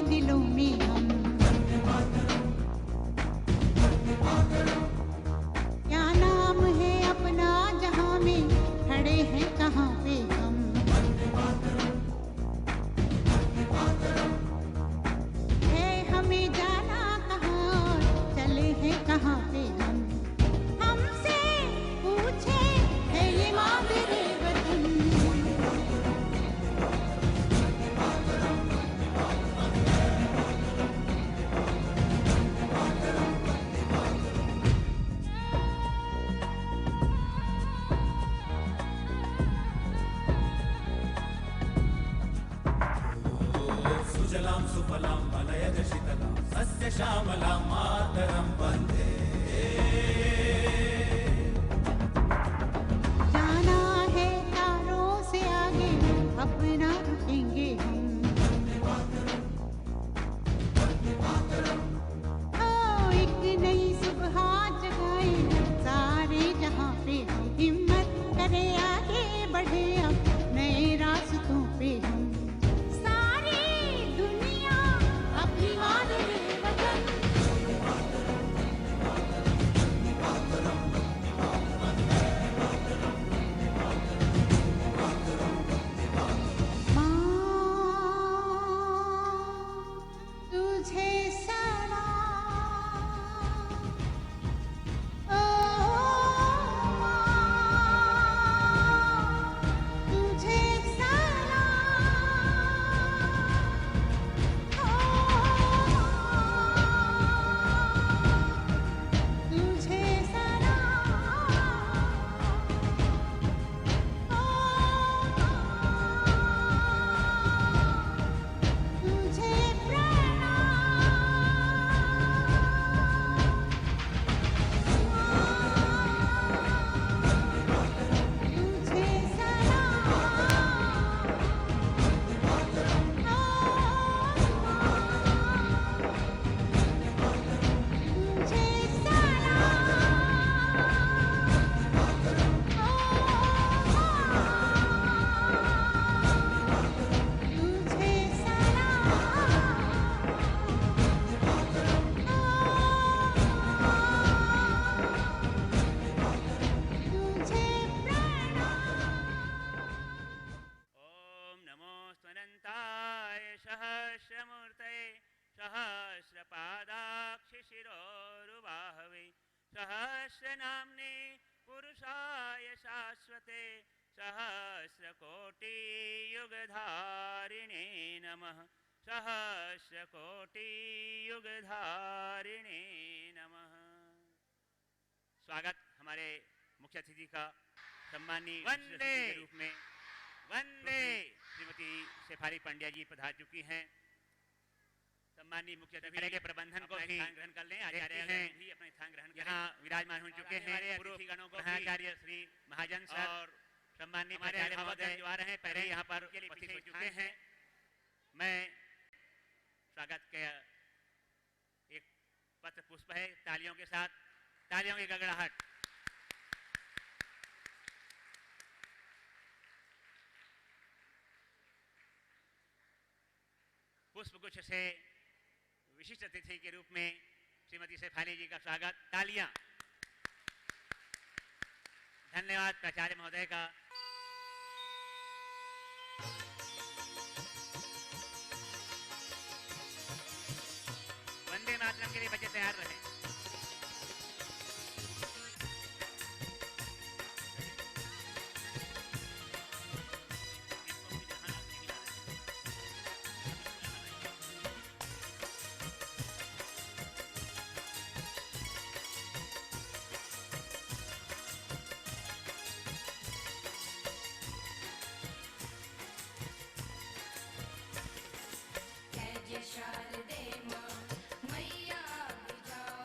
दिलों में हम। क्या नाम है अपना जहां में, खड़े हैं कहाँ पे हम। है हमें जाना कहाँ, चले हैं कहाँ पे हम। हमसे पूछे है ये मादरे वतन। सुजलां सुफलां मलयज शीतलां सस्य श्यामलां मातरं वन्दे। जाना है तारों से आगे, अपना रुकेंगे हम। ओ एक नई सुबह जगाए सारे जहां पे हम। हिम्मत करे आगे बढ़े अब नए रास्तों पे हम। सारी दुनिया अपनी मादरे वतन। माँ तुझे सलाम, ओ माँ तुझे सलाम, ओ माँ तुझे सलाम, तुझे तुझे ओम नमो स्वनंताय सहस्रमूर्तये सहस्रपादाक्षिशिरोरुबाहवे सहस्रनाम्ने पुरुषाय शाश्वते सहस्रकोटियुगधारिणे नमः। सहस्रकोटियुगधारिणे नमः। स्वागत हमारे मुख्य अतिथि का सम्मानी वंदे के रूप में वंदे श्रीमती शेफाली पंड्या जी पधार चुकी हैं। सम्मानी मुख्य अतिथि के प्रबंधन को भी ग्रहण कर लें। आचार्य हैं भी अपना स्थान ग्रहण करें। यहाँ विराजमान हो चुके हैं अतिथिगणों को आचार्य श्री महाजन सर और सम्मानी आचार्य महोदय जो आ रहे हैं पहले यहाँ पर उपस्थित हो चुके हैं। मैं स्वागत के एक पत्र पुष्प है तालियों के साथ, तालियों की गड़गड़ाहट। पुष्पगुच्छ से विशिष्ट अतिथि के रूप में श्रीमती शेफाली जी का स्वागत। तालियां। धन्यवाद प्राचार्य महोदय का। वंदे मातरम के लिए बच्चे तैयार रहे। जय जय शारदे माँ मैया विजाओ।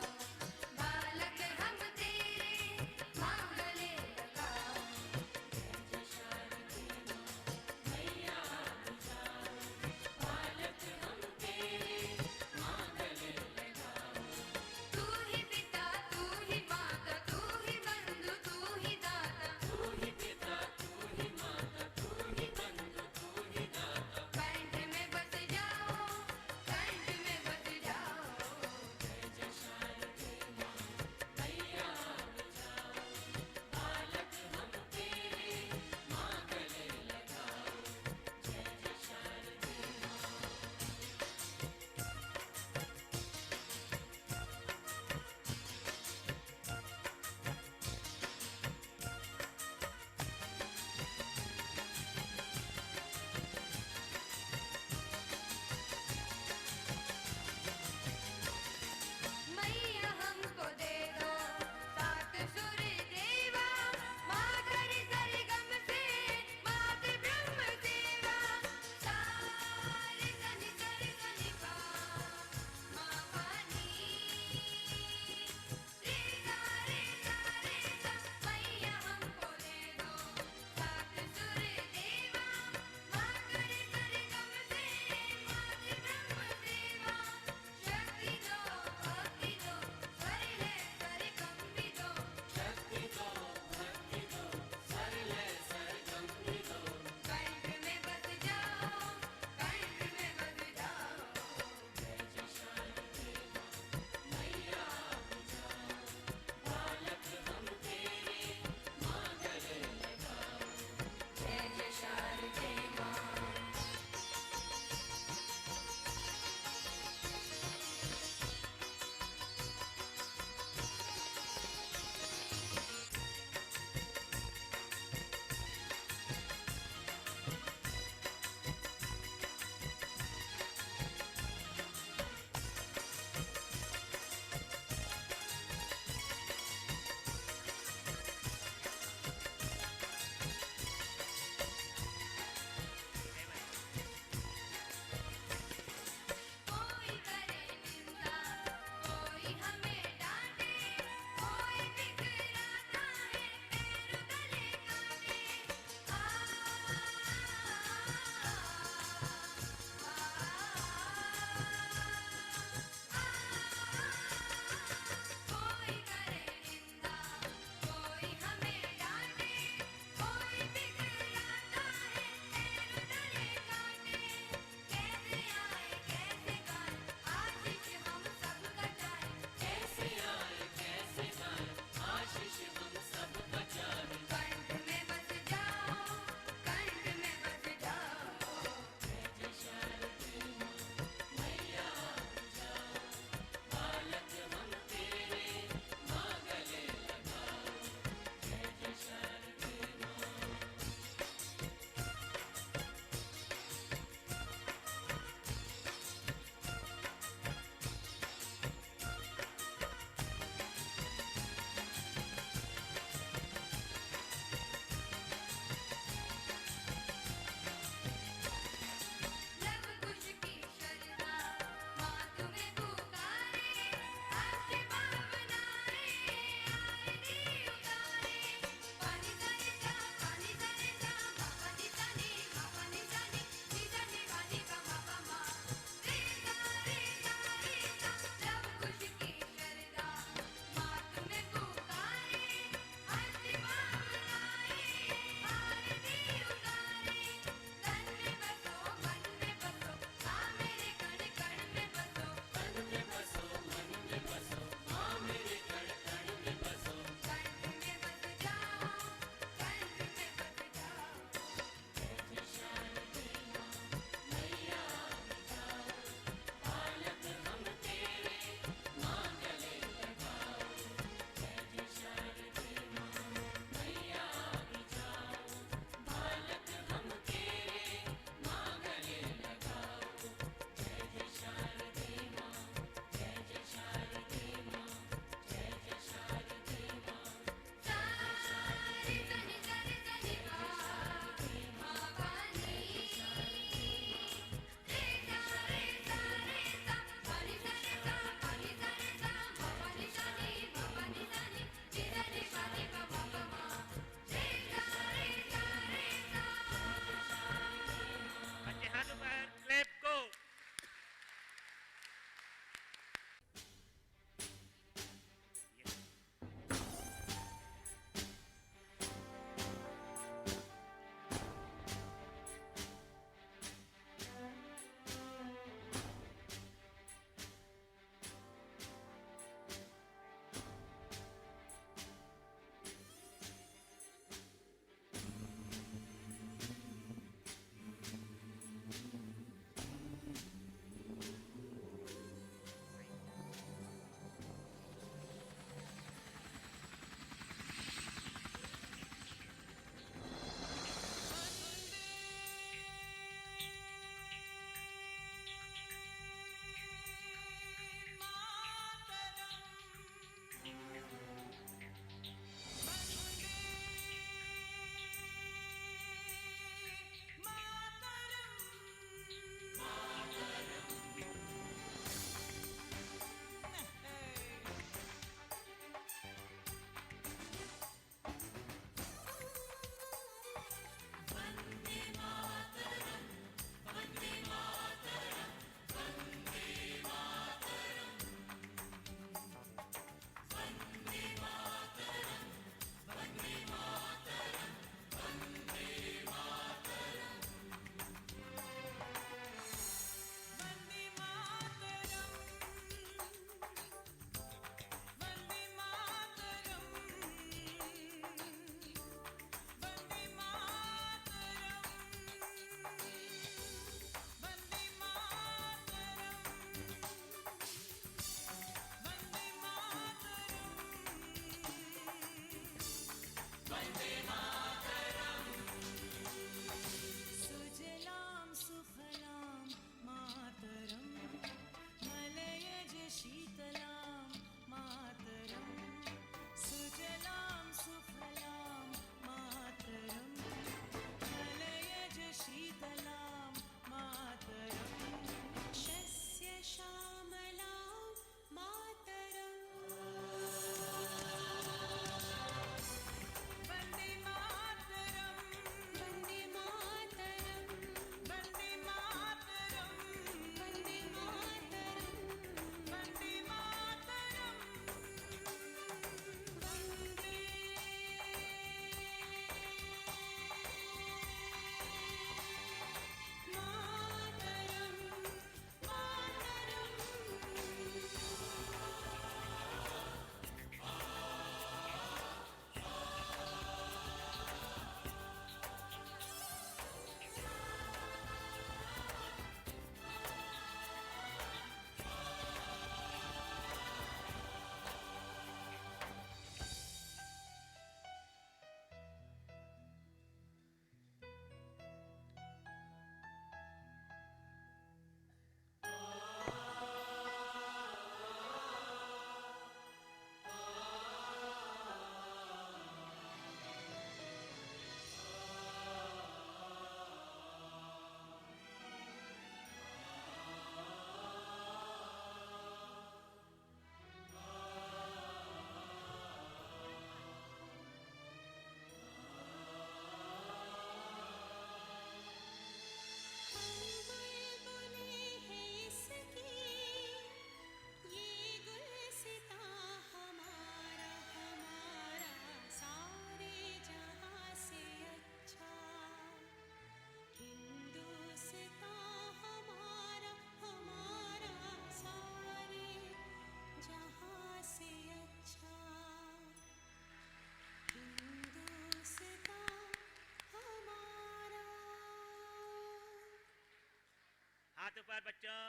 हाथों पर बच्चों।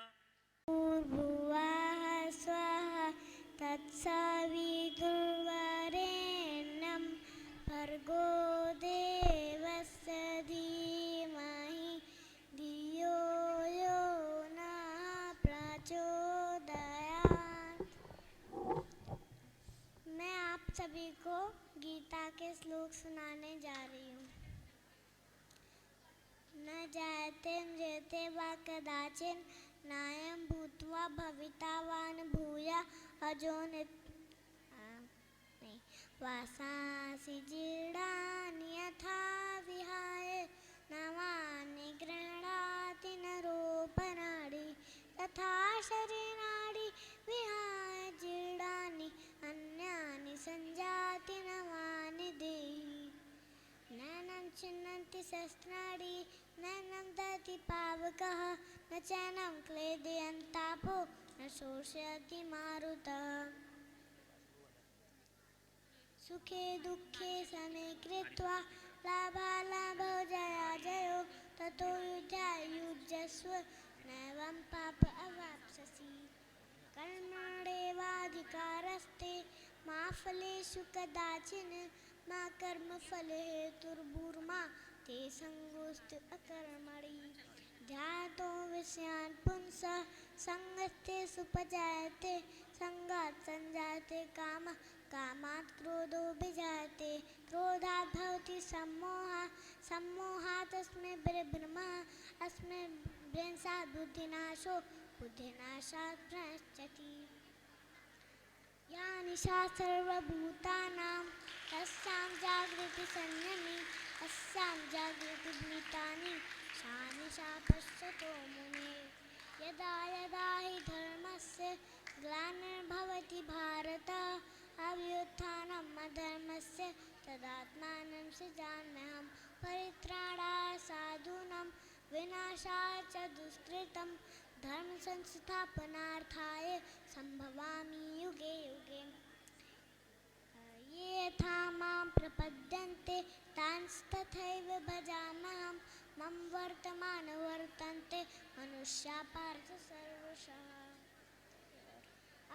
भूर्भुवः स्वः तत्सवितुर्वरेण्यं भर्गो देवस्य धीमहि धियो यो नः प्रचोदयात्। मैं आप सभी को गीता के श्लोक सुनाने जा रही हूँ। न जायते म्रियते वा कदाचिन नायं भूत्वा भविता वा न भूया अजो नहीं वासांसि जीर्णानि यथा विहाय नवानि गृह्णाति नरोपराणि तथा शरीराणि विहाय जीर्णानि अन्यानि संजाति नवानि देहि। नैनं छिन्नन्ति शस्त्राणि नैनं दहति पावकः न चैनं क्लेदयन्तापो न शोषयति मारुतः। सुखे दुःखे समे कृत्वा लाभालाभौ जयाजयो ततो युज्यस्व नैवं पाप अवाप्स्यसि। कर्मण्येवाधिकारस्ते मा फलेषु कदाचिन मा कर्मफलहेतुर्भूर्मा ते सङ्गोऽस्तु अकर्मणि। ध्यातो विषयान् पुंसः सङ्गस्ते सुपजायते सङ्गात् संजायते कामः कामात् क्रोधोऽभिजायते क्रोधात् भवति सम्मोहः सम्मोहात् अस्मिन् अस्मिन् भ्रंशात् बुद्धिनाशो बुद्धिनाशात् भ्रंशति। या निशा सर्वभूतानां तस्यां जागृति संयमी अस्यां जागृति भूतानि सा निशा पश्यतो मुनेः। यदा यदा हि धर्मस्य ग्लानिर्भवति भारत अभ्युत्थानम् अधर्मस्य तदात्मानं सृजाम्यहं। परित्राणाय साधूनां विनाशाय च दुष्कृतं धर्म संस्थापनार्थाय संभवामि युगे युगे। ये यथा मां प्रपद्यन्ते तांस्तथैव भजाम्यहं मम वर्तमानवर्तन्ते मनुष्याः पार्थ सर्वशः।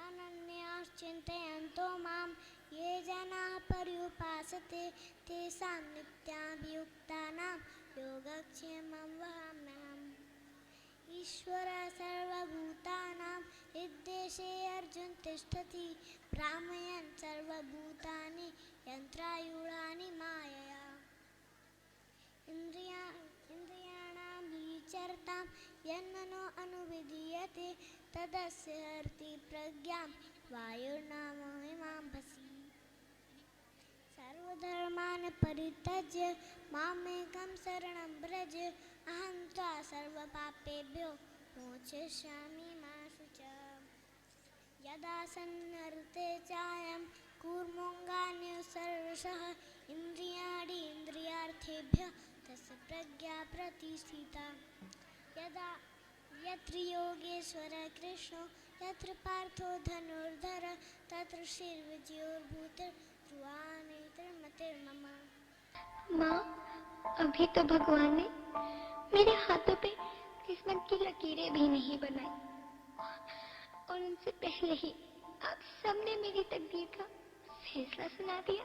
अनन्याश्चिन्तयन्तो मां ये जनाः पर्युपासते तेषां नित्याभियुक्तानां योगक्षेमं वहाम्यहम्। ईश्वरः सर्वभूतानां हृद्देशे अर्जुन तिष्ठति भ्रामयन् सर्वभूतानि यन्त्रारूढानि मायया। इन्द्रियाणां विचरतां यन्मनो अनुविधीयते तदस्य हरति प्रज्ञां वायुर्नावमिवाम्भसि। सर्वधर्मान् परित्यज्य मामेकं शरणं व्रज अहं त्वा सर्वपापेभ्यो मोक्षयिष्यामि मा शुचः। यदा सन्नर्ते चायं कूर्मोऽङ्गानि सर्वशः इन्द्रियाणि इन्द्रियार्थेभ्यः तस्य प्रज्ञा प्रतिष्ठिता। यदा यत्र योगेश्वरः कृष्णो यत्र पार्थो धनुर्धरः तत्र श्रीर्विजयोर्भूतिर्ध्रुवानेत्रमतिर्मम। माँ, अभी तो भगवान ने मेरे हाथों पे किस्मत की लकीरें भी नहीं बनाई और उनसे पहले ही आप सबने मेरी तकदीर का फैसला सुना दिया।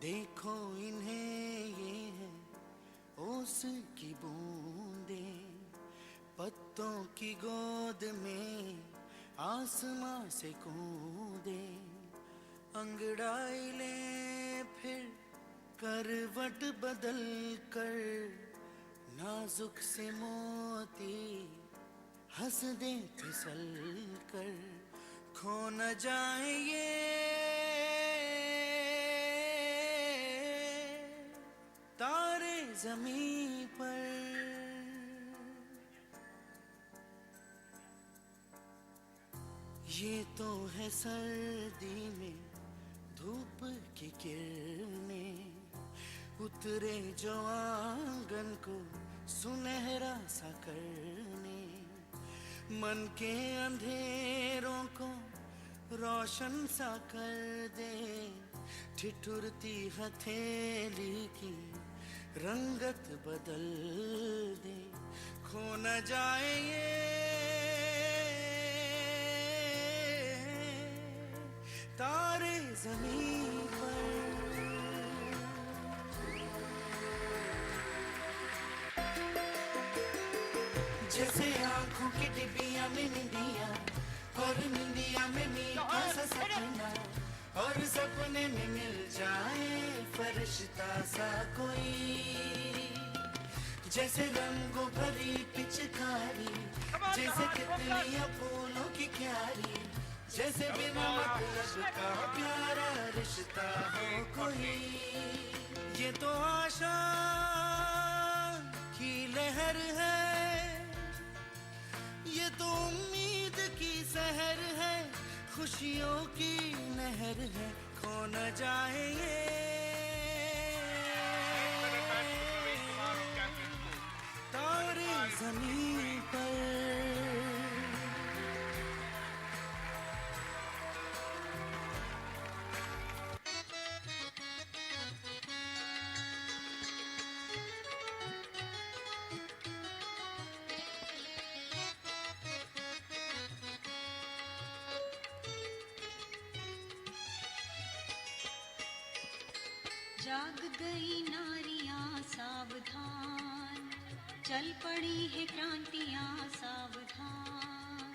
देखो इन्हें ये है ओस की बूंदें, पत्तों की गोद में आसमां से कूदे, अंगड़ाई ले फिर करवट बदल कर, नाजुक से मोती हंस दे फिसल कर, खो न जाए ये तारे ज़मीं पर। ये तो है सर्दी में धूप की किरणें, उतरे जो आंगन को सुनहरा सा करने, मन के अंधेरों को रोशन सा कर दे, ठिठुरती हथेली की रंगत बदल दे, खो न जाए ये तारे ज़मीं पर। जैसे आँखों की डिबिया में निंदिया, और निंदिया में मीठा सा सपना, और सपने में मिल जाए फरिश्ता सा कोई, जैसे रंगों भरी पिचकारी, जैसे तितलियां फूलों की क्यारी, जैसे बिना मतलब का प्यारा रिश्ता हो कोई। ये तो आशा की लहर है, ये तो उम्मीद की सहर है, खुशियों की नहर है, खो न जाए ये तारे ज़मीं पर। जाग गई नारियां सावधान, चल पड़ी है क्रांतियां सावधान।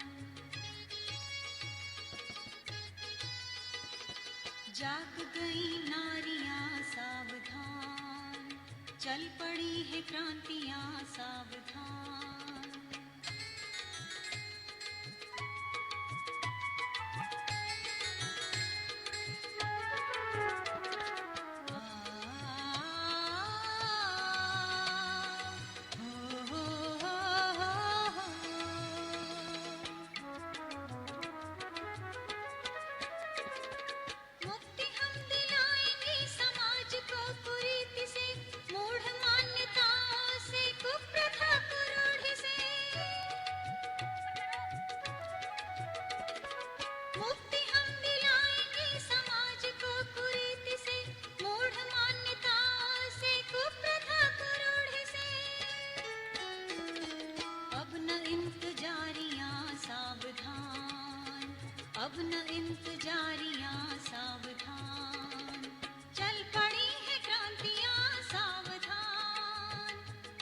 जाग गई नारियां सावधान, चल पड़ी है क्रांतियां सावधान। अब न इंतजारियां सावधान, चल पड़ी है क्रांतियां सावधान,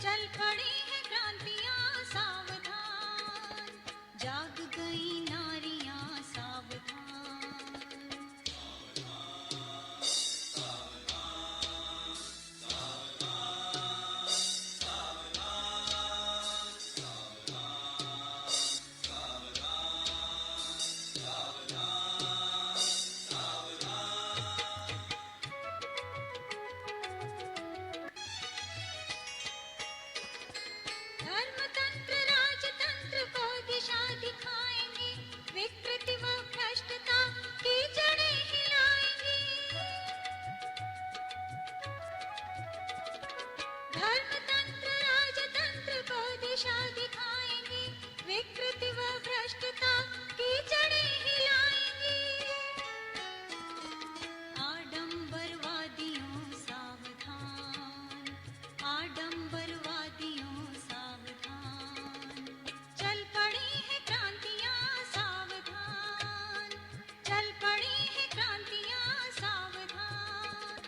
चल पड़ी है क्रांतियां सावधान। जाग गई नारियां सावधान। धर्मतंत्र राजतंत्र को दिशा दिखाएंगे, विकृति व भ्रष्टता की जड़ें हिलाएंगे। धर्मतंत्र राजतंत्र को दिशा दिखाएंगे, विकृति व भ्रष्टता की जड़ें हिलाएंगे। आडंबरवादियों सावधान, आडंबरवादियों सावधान, चल पड़ी है क्रांतियां सावधान, चल पड़ी है क्रांतियां सावधान।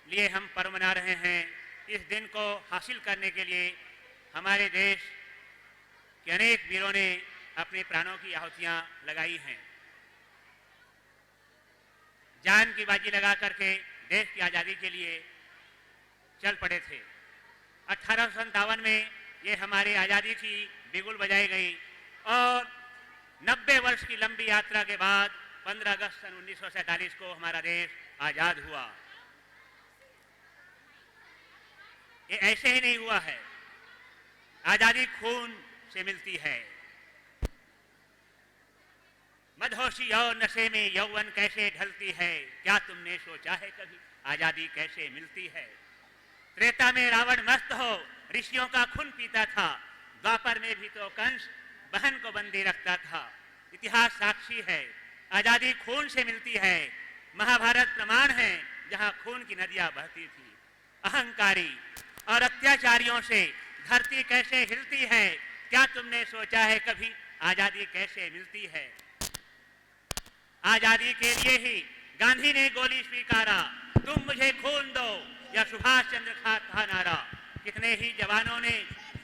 लिए हम पर्व मना रहे हैं। इस दिन को हासिल करने के लिए हमारे देश के अनेक वीरों ने अपने प्राणों की आहुतियां लगाई हैं, जान की बाजी लगा करके देश की आज़ादी के लिए चल पड़े थे। 1857 में ये हमारी आज़ादी की बिगुल बजाई गई और 90 वर्ष की लंबी यात्रा के बाद 15 अगस्त सन 1947 को हमारा देश आज़ाद हुआ। ये ऐसे ही नहीं हुआ है, आज़ादी खून से मिलती है। मदहोशी और नशे में यौवन कैसे ढलती है, क्या तुमने सोचा है कभी आज़ादी कैसे मिलती है। त्रेता में रावण मस्त हो ऋषियों का खून पीता था, द्वापर में भी तो कंस बहन को बंदी रखता था। इतिहास साक्षी है, आज़ादी खून से मिलती है। महाभारत प्रमाण है जहां खून की नदियां बहती थी। अहंकारी और अत्याचारियों से धरती कैसे हिलती है, क्या तुमने सोचा है कभी आज़ादी कैसे मिलती है। आज़ादी के लिए ही गांधी ने गोली स्वीकारा, तुम मुझे खून दो, या सुभाष चंद्र का था नारा। कितने ही जवानों ने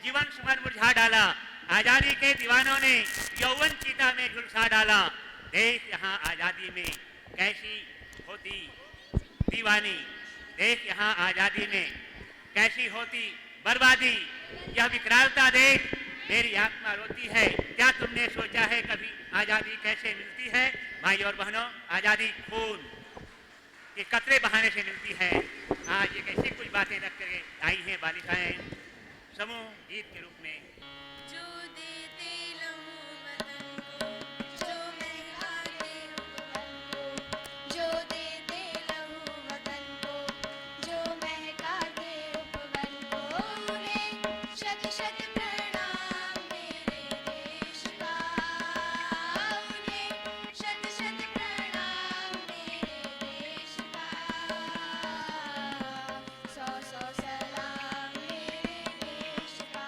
जीवन समर मुरझा डाला, आज़ादी के दीवानों ने यौवन चीता में झुलसा डाला। देश यहाँ आज़ादी में कैसी होती दीवानी, देश यहाँ आज़ादी में कैसी होती बर्बादी। यह विकरालता देख मेरी आत्मा रोती है, क्या तुमने सोचा है कभी आज़ादी कैसे मिलती है। भाई और बहनों, आज़ादी खून के कतरे बहाने से मिलती है। आज एक ऐसी कुछ बातें रख कर आई हैं बालिकाएं समूह गीत के रूप में। जो देते लहू वतन को, जो महकाते उपवन को, जो देते लहू वतन को, जो महकाते उपवन को, उन्हें शत शत प्रणाम मेरे देश का, उन्हें शत शत प्रणाम मेरे देश का, 100 100 सलाम मेरे देश का।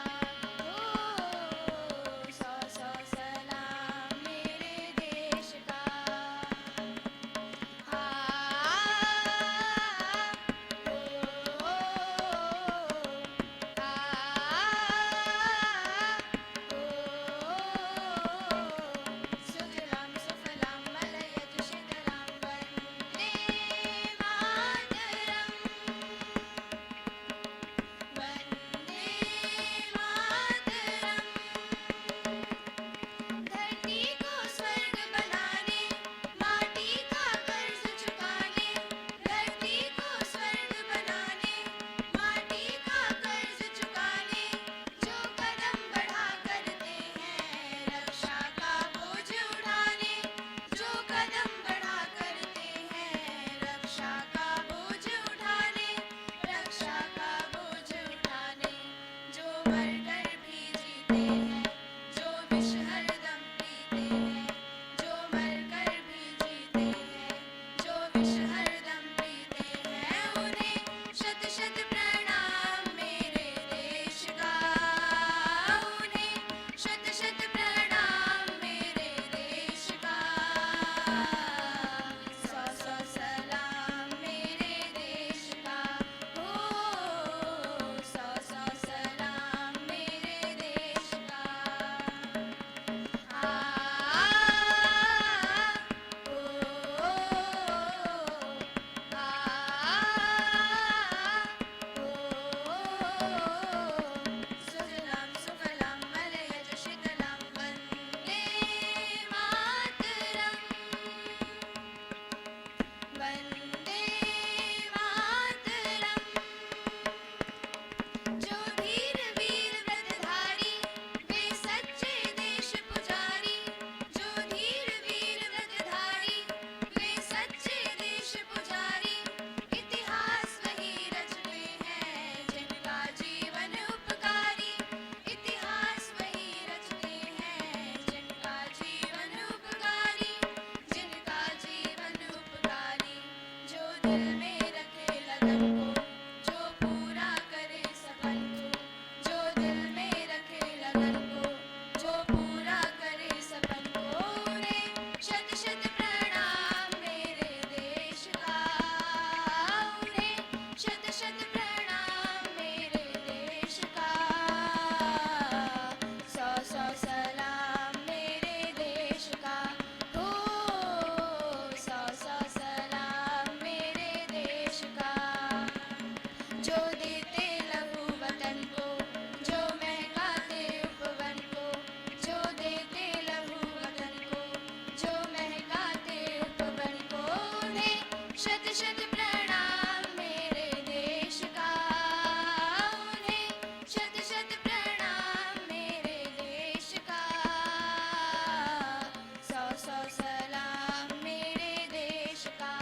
सलाम मेरे देश का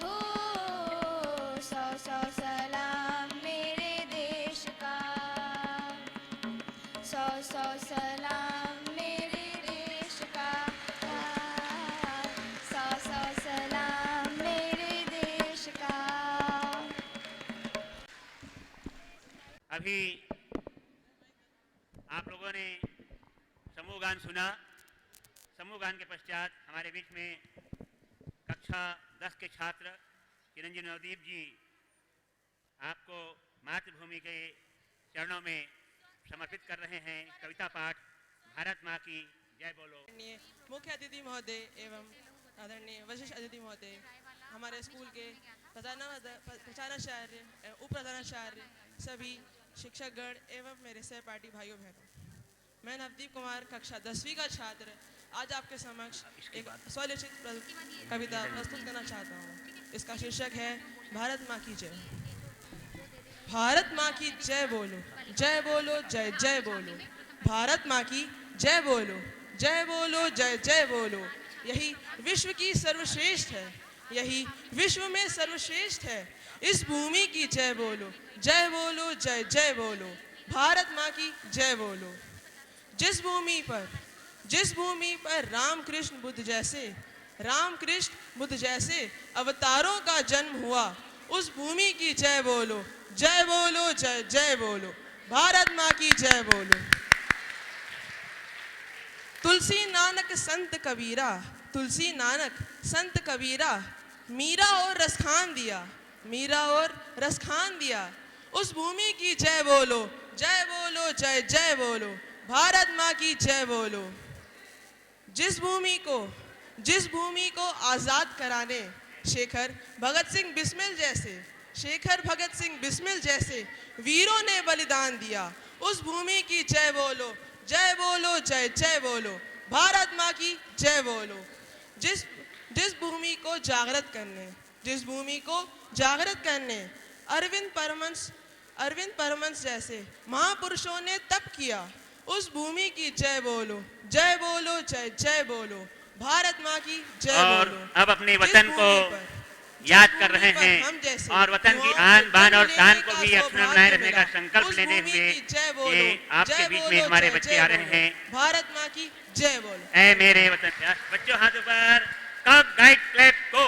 हो, 100 सलाम मेरे देश का, 100 सलाम मेरे देश का, 100 सलाम मेरे देश का। अभी आप लोगों ने समूह गान सुना। समूह गान के पश्चात हमारे बीच में कक्षा 10 के छात्र चिरंजीव नवदीप जी आपको मातृभूमि के चरणों में समर्पित कर रहे हैं कविता पाठ भारत माँ की जय बोलो। मुख्य अतिथि महोदय एवं आदरणीय वरिष्ठ अतिथि महोदय, हमारे स्कूल के प्रधानाचार्य एवं उप प्रधानाचार्य, सभी शिक्षकगण एवं मेरे सहपाठी भाइयों बहनों, मैं नवदीप कुमार कक्षा 10वीं का छात्र आज आपके समक्ष एक स्वलिखित कविता प्रस्तुत करना चाहता हूँ। इसका शीर्षक है भारत माँ की जय। भारत माँ की जय बोलो, जय बोलो, जय जय बोलो। भारत माँ की जय बोलो, जय बोलो, जय जय बोलो। यही विश्व की सर्वश्रेष्ठ है, यही विश्व में सर्वश्रेष्ठ है। इस भूमि की जय बोलो, जय बोलो, जय जय बोलो। भारत माँ की जय बोलो। जिस भूमि पर रामकृष्ण बुद्ध जैसे अवतारों का जन्म हुआ, उस भूमि की जय बोलो, जय बोलो, जय जय बोलो। भारत माँ की जय बोलो। तुलसी नानक संत कबीरा, मीरा और रसखान दिया, उस भूमि की जय बोलो, जय बोलो, जय जय बोलो। भारत माँ की जय बोलो। जिस भूमि को आजाद कराने शेखर भगत सिंह बिस्मिल जैसे वीरों ने बलिदान दिया, उस भूमि की जय बोलो, जय बोलो, जय जय बोलो। भारत माँ की जय बोलो। जिस भूमि को जागृत करने अरविंद परमंश जैसे महापुरुषों ने तप किया, उस भूमि की जय बोलो, जय बोलो, जय जय बोलो। भारत माँ की जय और बोलो। अब अपने वतन को याद कर रहे हैं और वतन की आन बान और शान को भी अक्षुण्ण बनाए रखने का संकल्प लेते हुए ये आपके बीच में हमारे बच्चे आ रहे हैं। भारत माँ की जय बोलो। ऐ मेरे वतन, बच्चों हाथ ऊपर, कॉक गाइड क्लैप गो।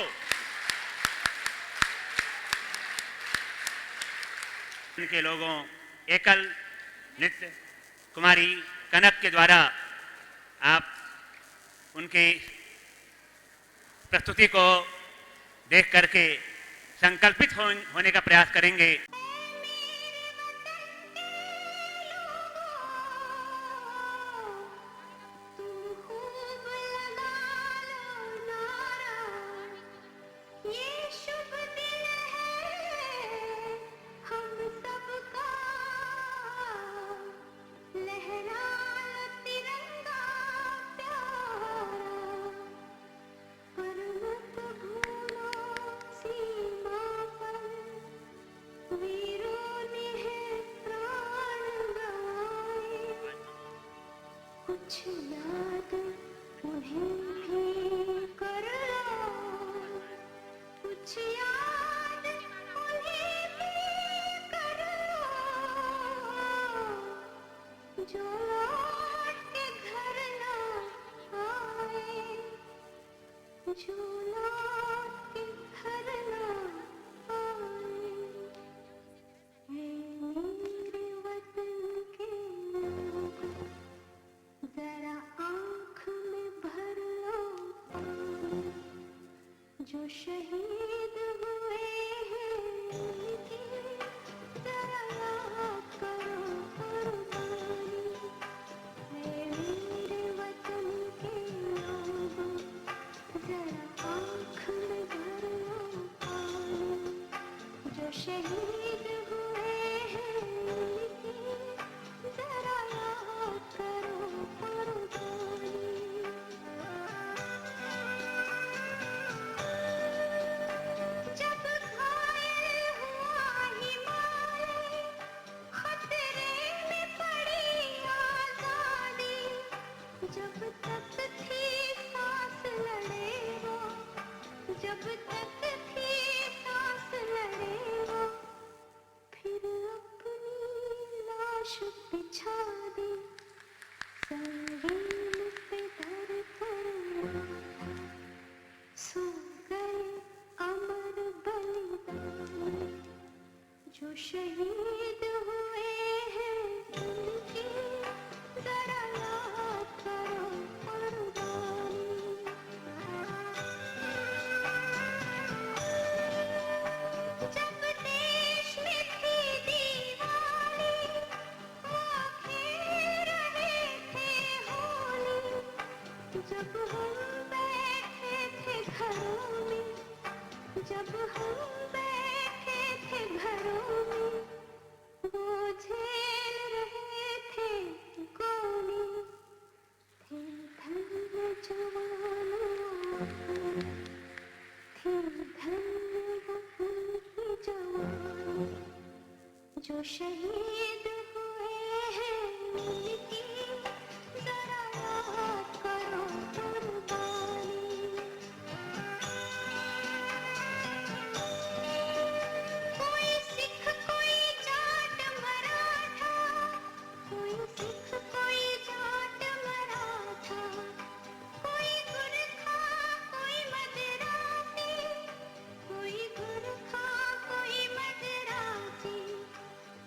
उनके लोगों एकल नृत्य कुमारी कनक के द्वारा आप उनके प्रस्तुति को देख करके संकल्पित होने का प्रयास करेंगे। जो शहीद हुए हैं जरा याद करो कुर्बानी, मेरे वतन के लोगों जरा आँख में भर लो पानी। जो शहीद हुए हैं जरा याद करो कुर्बानी। जब घायल हुआ हिमालय, खतरे में पड़ी आजादी, जब तक थी सांस लड़ाई जो शहीद हुए हैं उनकी जरा याद करो कुर्बानी। जब देश में थी दीवानी वो खेल रहे थे होली, जब हम बैठे थे घरों में, जब हम बैठे थे घरों में, वो झेल रहे थे गोली। थे धन्य जवानों थी धन्य उनकी जवानी, जो शहीद हुए हैं उनकी जरा याद करो कुर्बानी। कोई सिख कोई जाट मराठा, कोई सिख कोई जाट मराठा, कोई गुरखा कोई मदरासी, कोई गुरखा कोई मदरासी,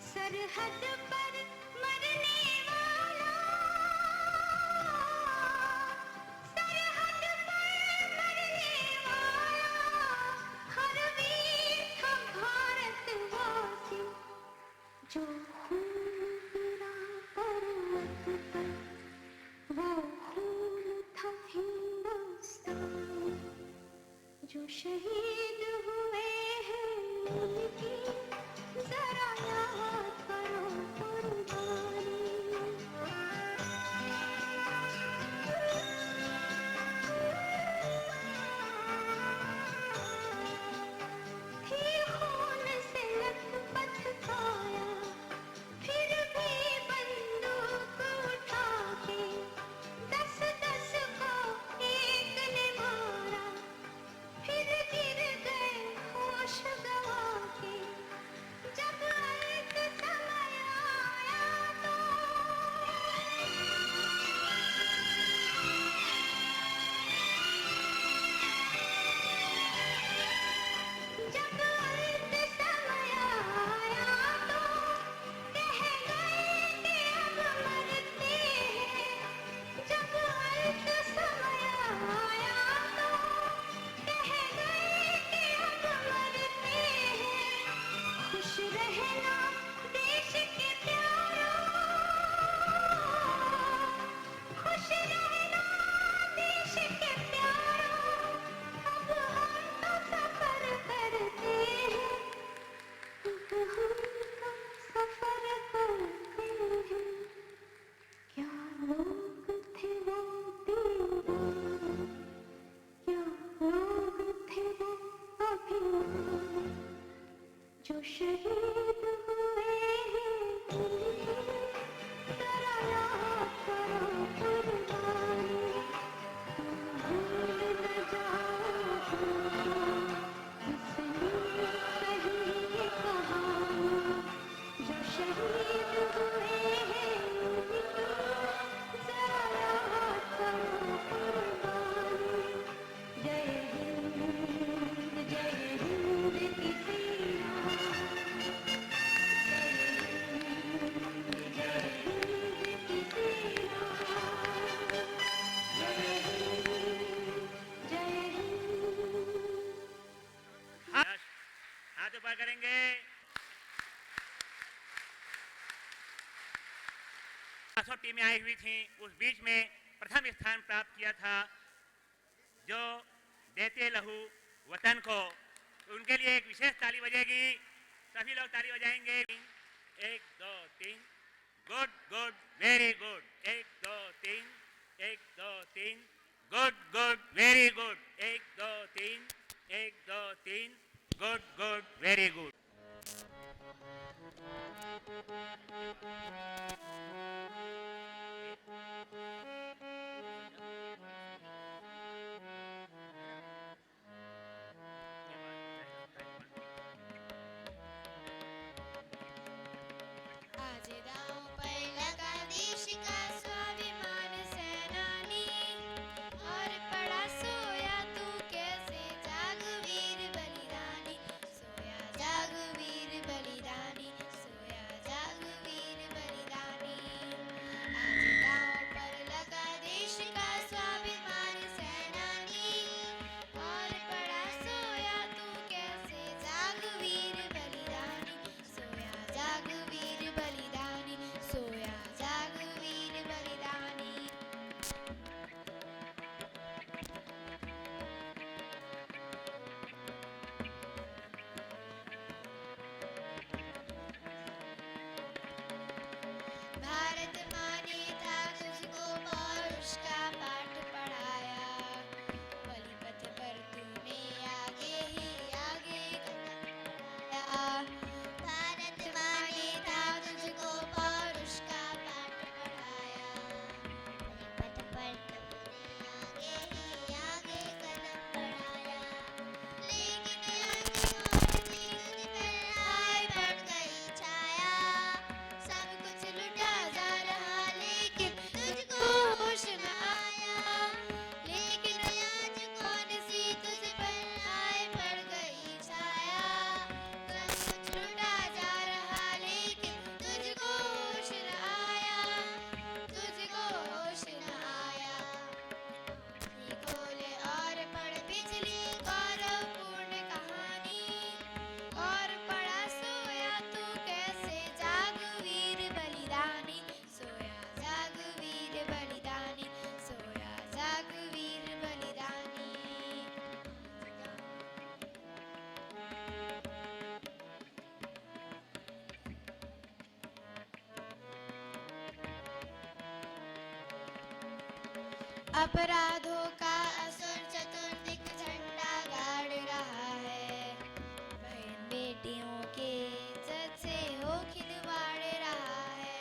सरहद पर मरने वाला, सरहद पर मरने वाला, हर वीर था भारतवासी, जो खून गिरा पर्वत पर, वो खून था हिंदुस्तानी, जो शहीद हुए हैं उनकी जरा याद करो कुर्बानी। थी खून से लथपथ काया, फिर भी बंदूक उठा के 10-10 को एक ने मारा, फिर गिर गए होश गवा के, जब एक समय आया तो जब अंत समय आया तो कह गए कि अब मरते हैं, जब अंत समय आया तो कह गए कि अब मरते हैं। खुश रहना देश के प्यारों, खुश रहना देश के प्यारों, अब हम तो सफर करते हैं, अब हम तो सफर करते हैं। क्या लोग थे वो दीवाने, क्या लोग थे वो अभिमानी, जो शहीद हुए हैं उनकी जरा याद करो कुर्बानी। तुम भूल न जाओ इसलिए कही ये कहानी, जो शहीद हुए हैं उनकी जरा याद करो कुर्बानी। जय हिंद की सेना, जय हिंद की सेना, जय हिंद। हाथ ऊपर करेंगे। टीमें आई हुई थी, उस बीच में प्रथम स्थान प्राप्त किया था जो देते लहू वतन को, तो उनके लिए एक विशेष ताली बजेगी, सभी लोग ताली बजाएंगे। 1 2 3, good good very good, 1 2 3, 1 2 3, good good very good, 1 2 3, 1 2 3, good good very good. आज दांव पर लगा देश का स्वाभिमान सेनानी, और पड़ा सोया तू कैसे जाग वीर बलिदानी, सोया जाग भारत माँ ने था तुझको पौरुष का पाठ पढ़ाया, बलि पथ पर तूने आगे ही आगे कदम बढ़ाया। भारत माँ ने था तुझको पौरुष का पाठ पढ़ाया, बलि पथ पर तूने आगे ही आगे कदम बढ़ाया। लेकिन आज तुझ पर आए पड़ गई छाया, सब कुछ लुटा जा रहा लेकिन तुझको होश न आया। लेकिन आज कौन सी तुझ पर आए पड़ गई छाया, सब कुछ लुटा जा रहा लेकिन तुझको होश न आया, तुझको होश न आया। ये खोले और पढ़ पिछली गौरवपूर्ण कहानी, और पढ़ा सोया तू कैसे जाग वीर बलिदानी, सोया जाग वीर बलिदानी, सोया जाग वीर बलिदानी। अपराधों का असुर चतुर्दिक झंडा गाड़ रहा है, बहन बेटियों के इज्जत से हो खिलवाड़ रहा है।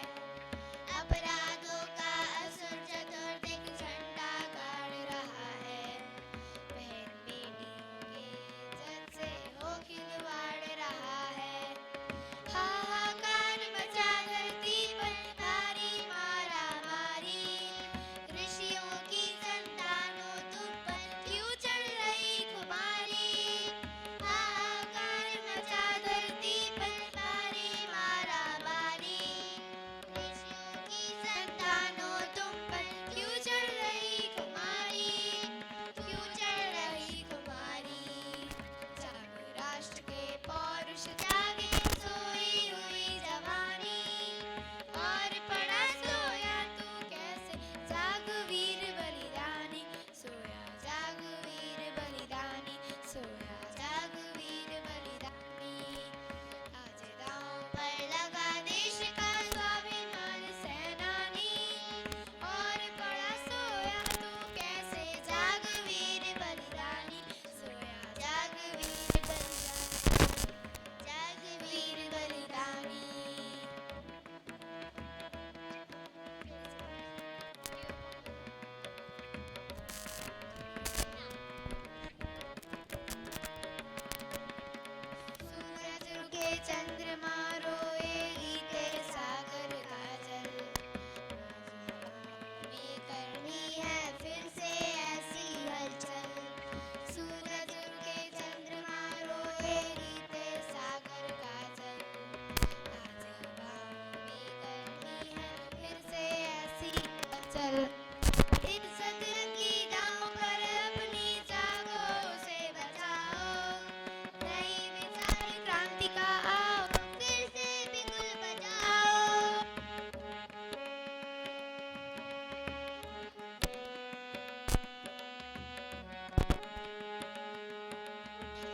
अपराधों का असुर चतुर्दिक झंडा गाड़ रहा है, बहन बेटियों के इज्जत से हो खिलवाड़ रहा है। हाहाकार मचा धरती पर भारी मारा मारी, ऋषियों की संतानों तुम पर क्यों चढ़ रही खुमारी। हाहाकार मचा धरती पर भारी मारा मारी, ऋषियों की संतानों तुम पर क्यों चढ़ रही खुमारी, क्यों चढ़ रही खुमारी। जाग राष्ट्र के पौरुष जागे सोई हुई जवानी, और पड़ा सोया तू कैसे जाग वीर बलिदानी, सोया जाग वीर बलिदानी, सोया जाग वीर बलिदानी। आज दांव पर लगा देश का स्वाभिमान सेनानी, और पड़ा सोया तू कैसे जाग वीर बलिदानी, सोया जाग वीर बलिदानी, जाग वीर बलिदानी। सूरज रुके चंद्रमा रोएगी तेरे सागर का जल, ये करनी है फिर से ऐसी हलचल। सूरज रुके चंद्रमा रोएगी तेरे सागर का जल, आज हवाओं में करनी है फिर से ऐसी हलचल। इन सतरंगी दांव पर अपनी जागो से बचाओ, नई विचार क्रांति का आओ फिर से बिगुल बजाओ।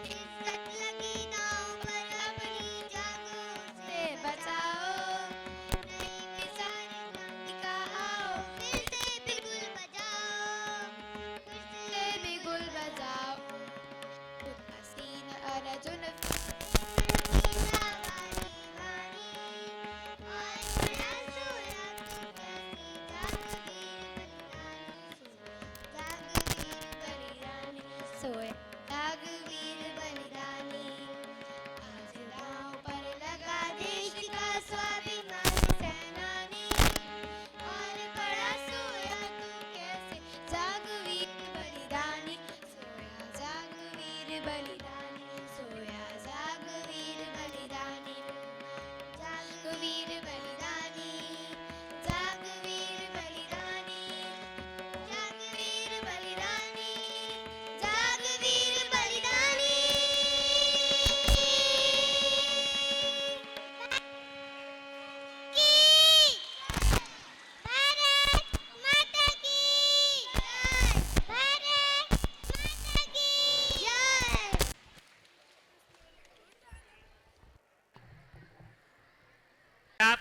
इज्जत लगी दांव पर अपनी जागो से बचाओ, नई विचार क्रांति का आओ फिर से बिगुल बजाओ, फिर से बिगुल बजाओ। हसीन अर्जुन सीता वाली वाणी, और पड़ा सोया तू कैसे जाग वीर बलिदानी, सोया जाग वीर बलिदानी। आज दांव पर लगा देश का स्वाभिमान सेनानी, और पड़ा सोया तू कैसे जाग वीर बलिदानी, सोया जाग वीर बलिदानी, सोया जाग वीर बलिदानी। जाग वीर बलिदानी, जाग वीर बलिदानी, जाग वीर बलिदानी, जाग वीर बलिदानी। भारत माता की जय, भारत माता की जय।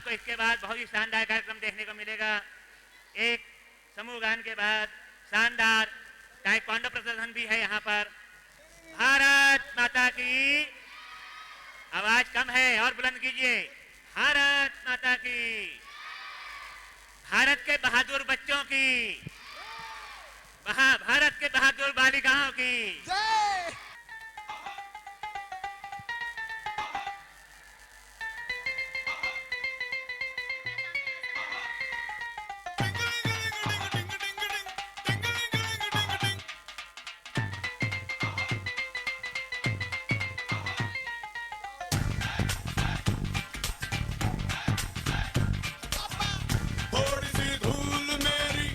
आपको इसके बाद बहुत ही शानदार कार्यक्रम देखने को मिलेगा। एक समूह गान के बाद शानदार ताइक्वांडो प्रदर्शन भी है यहाँ पर। भारत माता की, आवाज कम है और बुलंद कीजिए, भारत माता की, भारत के बहादुर बच्चों की, भारत के बहादुर बालिकाओं की जय। थोड़ी सी धूल मेरी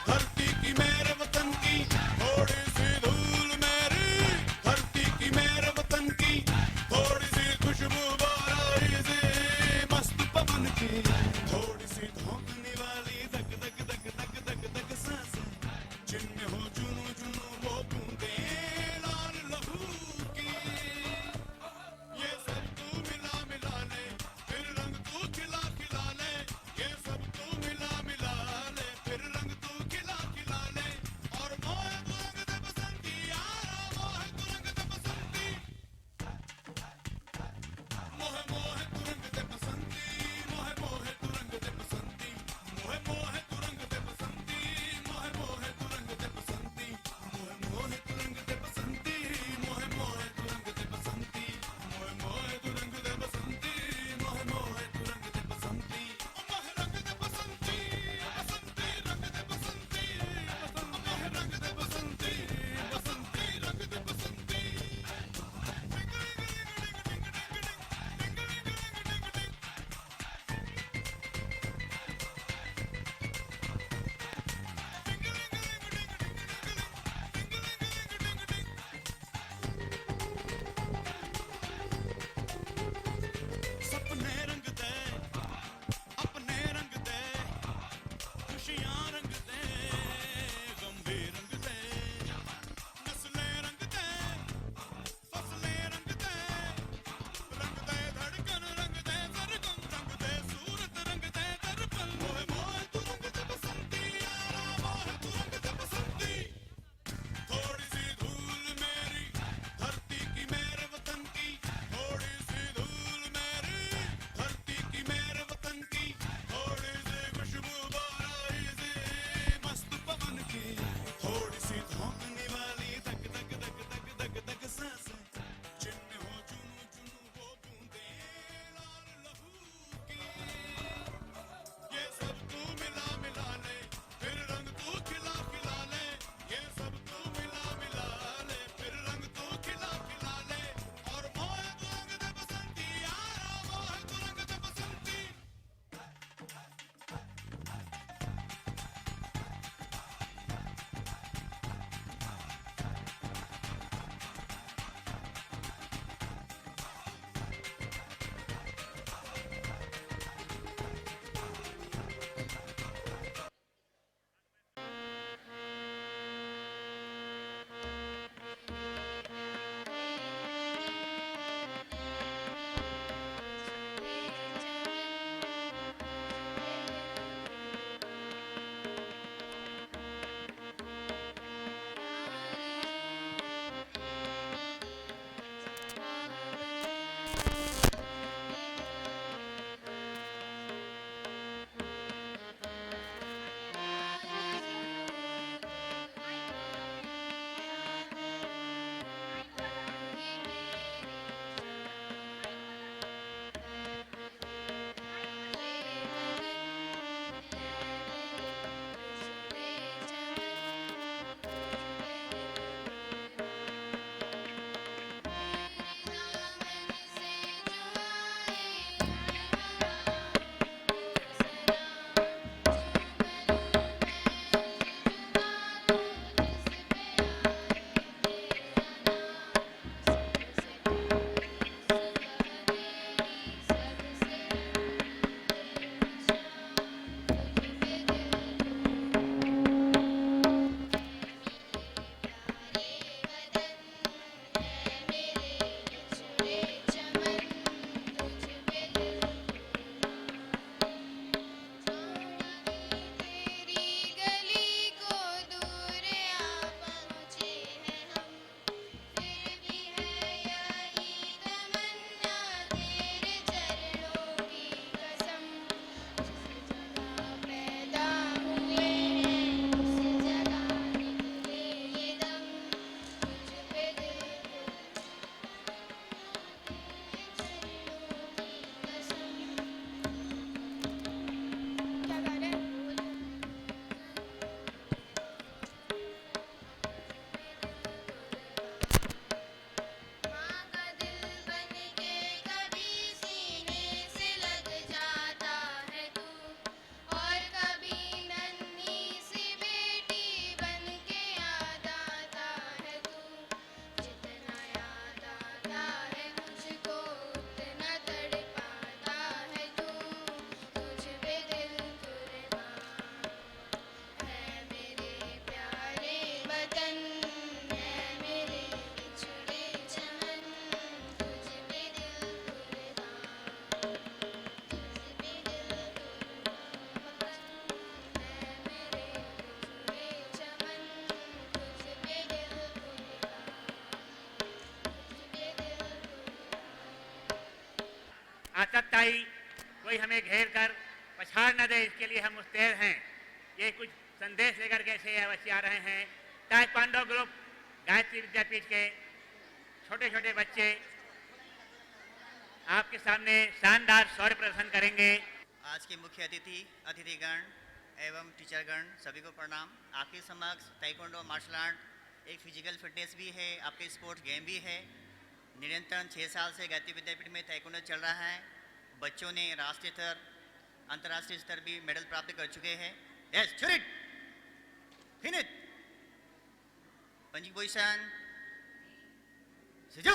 धरती की, मेरे वतन की, थोड़ी सी धूल मेरी कोई हमें घेर कर पछाड़ न दे, इसके लिए हम मुस्तैद हैं। ये कुछ संदेश लेकर कैसे ये बच्चे आ रहे हैं। ताइक्वांडो ग्रुप गायत्री विद्यापीठ के छोटे छोटे बच्चे आपके सामने शानदार शौर्य प्रदर्शन करेंगे। आज के मुख्य अतिथिगण एवं टीचरगण सभी को प्रणाम। आपके समक्ष ताइक्वांडो मार्शल आर्ट एक फिजिकल फिटनेस भी है, आपके स्पोर्ट्स गेम भी है। निरंतर 6 साल से गायत्री विद्यापीठ में ताइक्वांडो चल रहा है। बच्चों ने राष्ट्रीय स्तर, अंतर्राष्ट्रीय स्तर भी मेडल प्राप्त कर चुके हैं। Yes, shoot, finish, punching position, सिजो,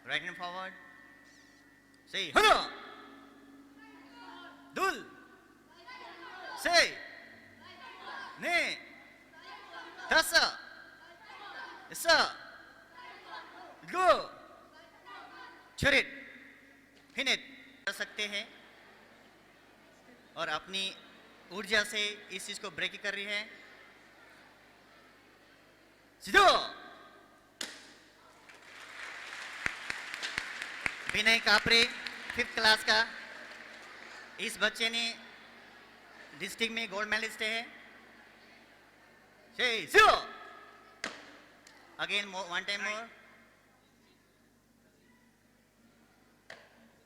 राइट हैंड फॉरवर्ड, सही, हनो, दुल, से, ने, दसा, इसा, गो, छुरिट, फिनिश कर सकते हैं और अपनी ऊर्जा से इस चीज को ब्रेक कर रही है। सीधो, विनय कापरे 5th क्लास का, इस बच्चे ने डिस्ट्रिक्ट में गोल्ड मेडलिस्ट है। अगेन वन टाइम मोर,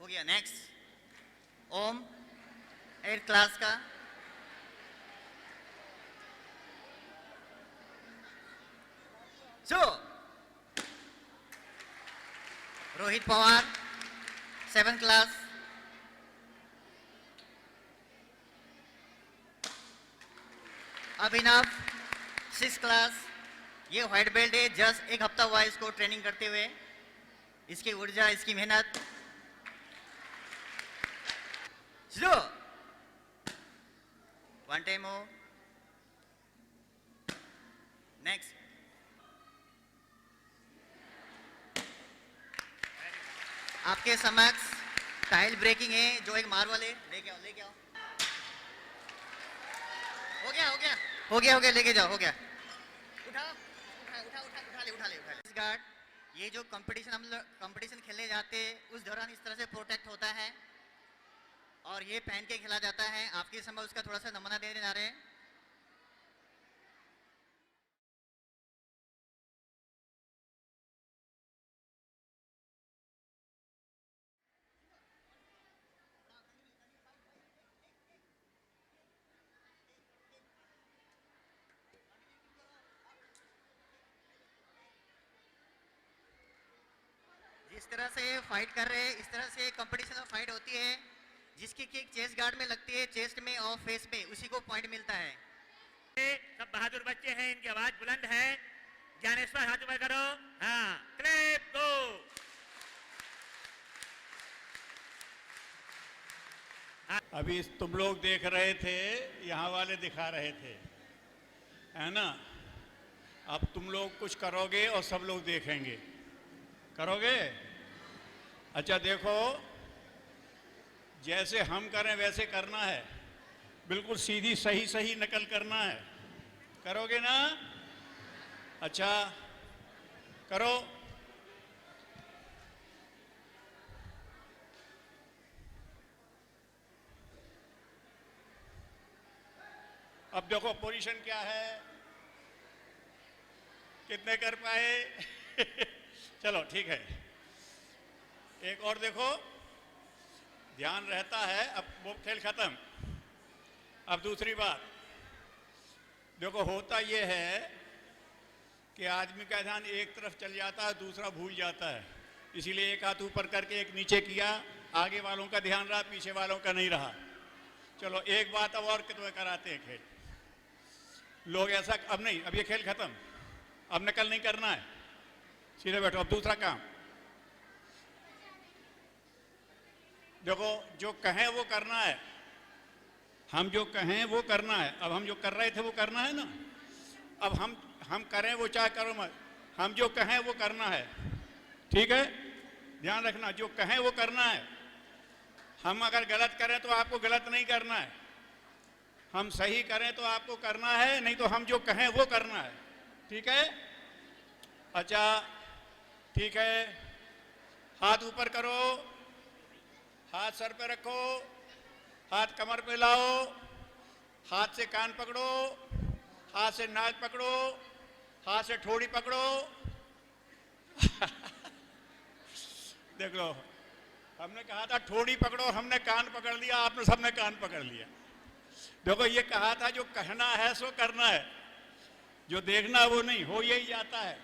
हो गया। नेक्स्ट ओम 8th क्लास का, रोहित पवार 7th क्लास, अभिनव 6th क्लास। ये व्हाइट बेल्ट है, जस्ट 1 हफ्ता हुआ इसको ट्रेनिंग करते हुए। इसकी ऊर्जा, इसकी मेहनत। वन टाइम हो। नेक्स्ट आपके समक्ष टाइल ब्रेकिंग है, जो एक मार्बल है। लेके आओ, लेके आओ। हो गया, हो गया, हो गया, हो गया, लेके जाओ, हो गया। उठाओ, उठा उठा उठा उठा ले, उठा ले, उठा ले। गार्ड, ये जो कंपटीशन हम लोग कंपटीशन खेलने जाते हैं उस दौरान इस तरह से प्रोटेक्ट होता है और ये पहन के खेला जाता है। आपके समय उसका थोड़ा सा नमूना देने जा रहे हैं। जिस तरह से फाइट कर रहे हैं, इस तरह से कंपटीशन में फाइट होती है। जिसकी किक चेस्ट गार्ड में लगती है, चेस्ट में और फेस पे, उसी को पॉइंट मिलता है। सब बहादुर बच्चे हैं, इनकी आवाज बुलंद है। ज्ञानेश्वर हाथ ऊपर करो। हाँ, क्लैप गो। अभी तुम लोग देख रहे थे, यहाँ वाले दिखा रहे थे, है ना। अब तुम लोग कुछ करोगे और सब लोग देखेंगे। करोगे? अच्छा देखो, जैसे हम करें वैसे करना है, बिल्कुल सीधी सही सही नकल करना है। करोगे ना? अच्छा करो। अब देखो पोजीशन क्या है, कितने कर पाए? चलो ठीक है। एक और देखो, ध्यान रहता है। अब वो खेल खत्म। अब दूसरी बात देखो, होता ये है कि आदमी का ध्यान एक तरफ चल जाता है, दूसरा भूल जाता है। इसीलिए एक हाथ ऊपर करके एक नीचे किया, आगे वालों का ध्यान रहा, पीछे वालों का नहीं रहा। चलो एक बात अब और तुम्हें कराते हैं खेल। लोग ऐसा, अब नहीं, अब ये खेल खत्म, अब नकल नहीं करना है, सीधे बैठो। अब दूसरा काम देखो, जो कहें वो करना है। हम जो कहें वो करना है। अब हम जो कर रहे थे वो करना है ना। अब हम करें वो चाहे करो मत, हम जो कहें वो करना है। ठीक है, ध्यान रखना, जो कहें वो करना है। हम अगर गलत करें तो आपको गलत नहीं करना है, हम सही करें तो आपको करना है, नहीं तो हम जो कहें वो करना है। ठीक है? अच्छा ठीक है, हाथ ऊपर करो, हाथ सर पे रखो, हाथ कमर पे लाओ, हाथ से कान पकड़ो, हाथ से नाक पकड़ो, हाथ से ठोड़ी पकड़ो। देख लो, हमने कहा था ठोड़ी पकड़ो, हमने कान पकड़ लिया, आपने सबने कान पकड़ लिया। देखो ये कहा था जो कहना है सो करना है, जो देखना वो नहीं, हो यही जाता है।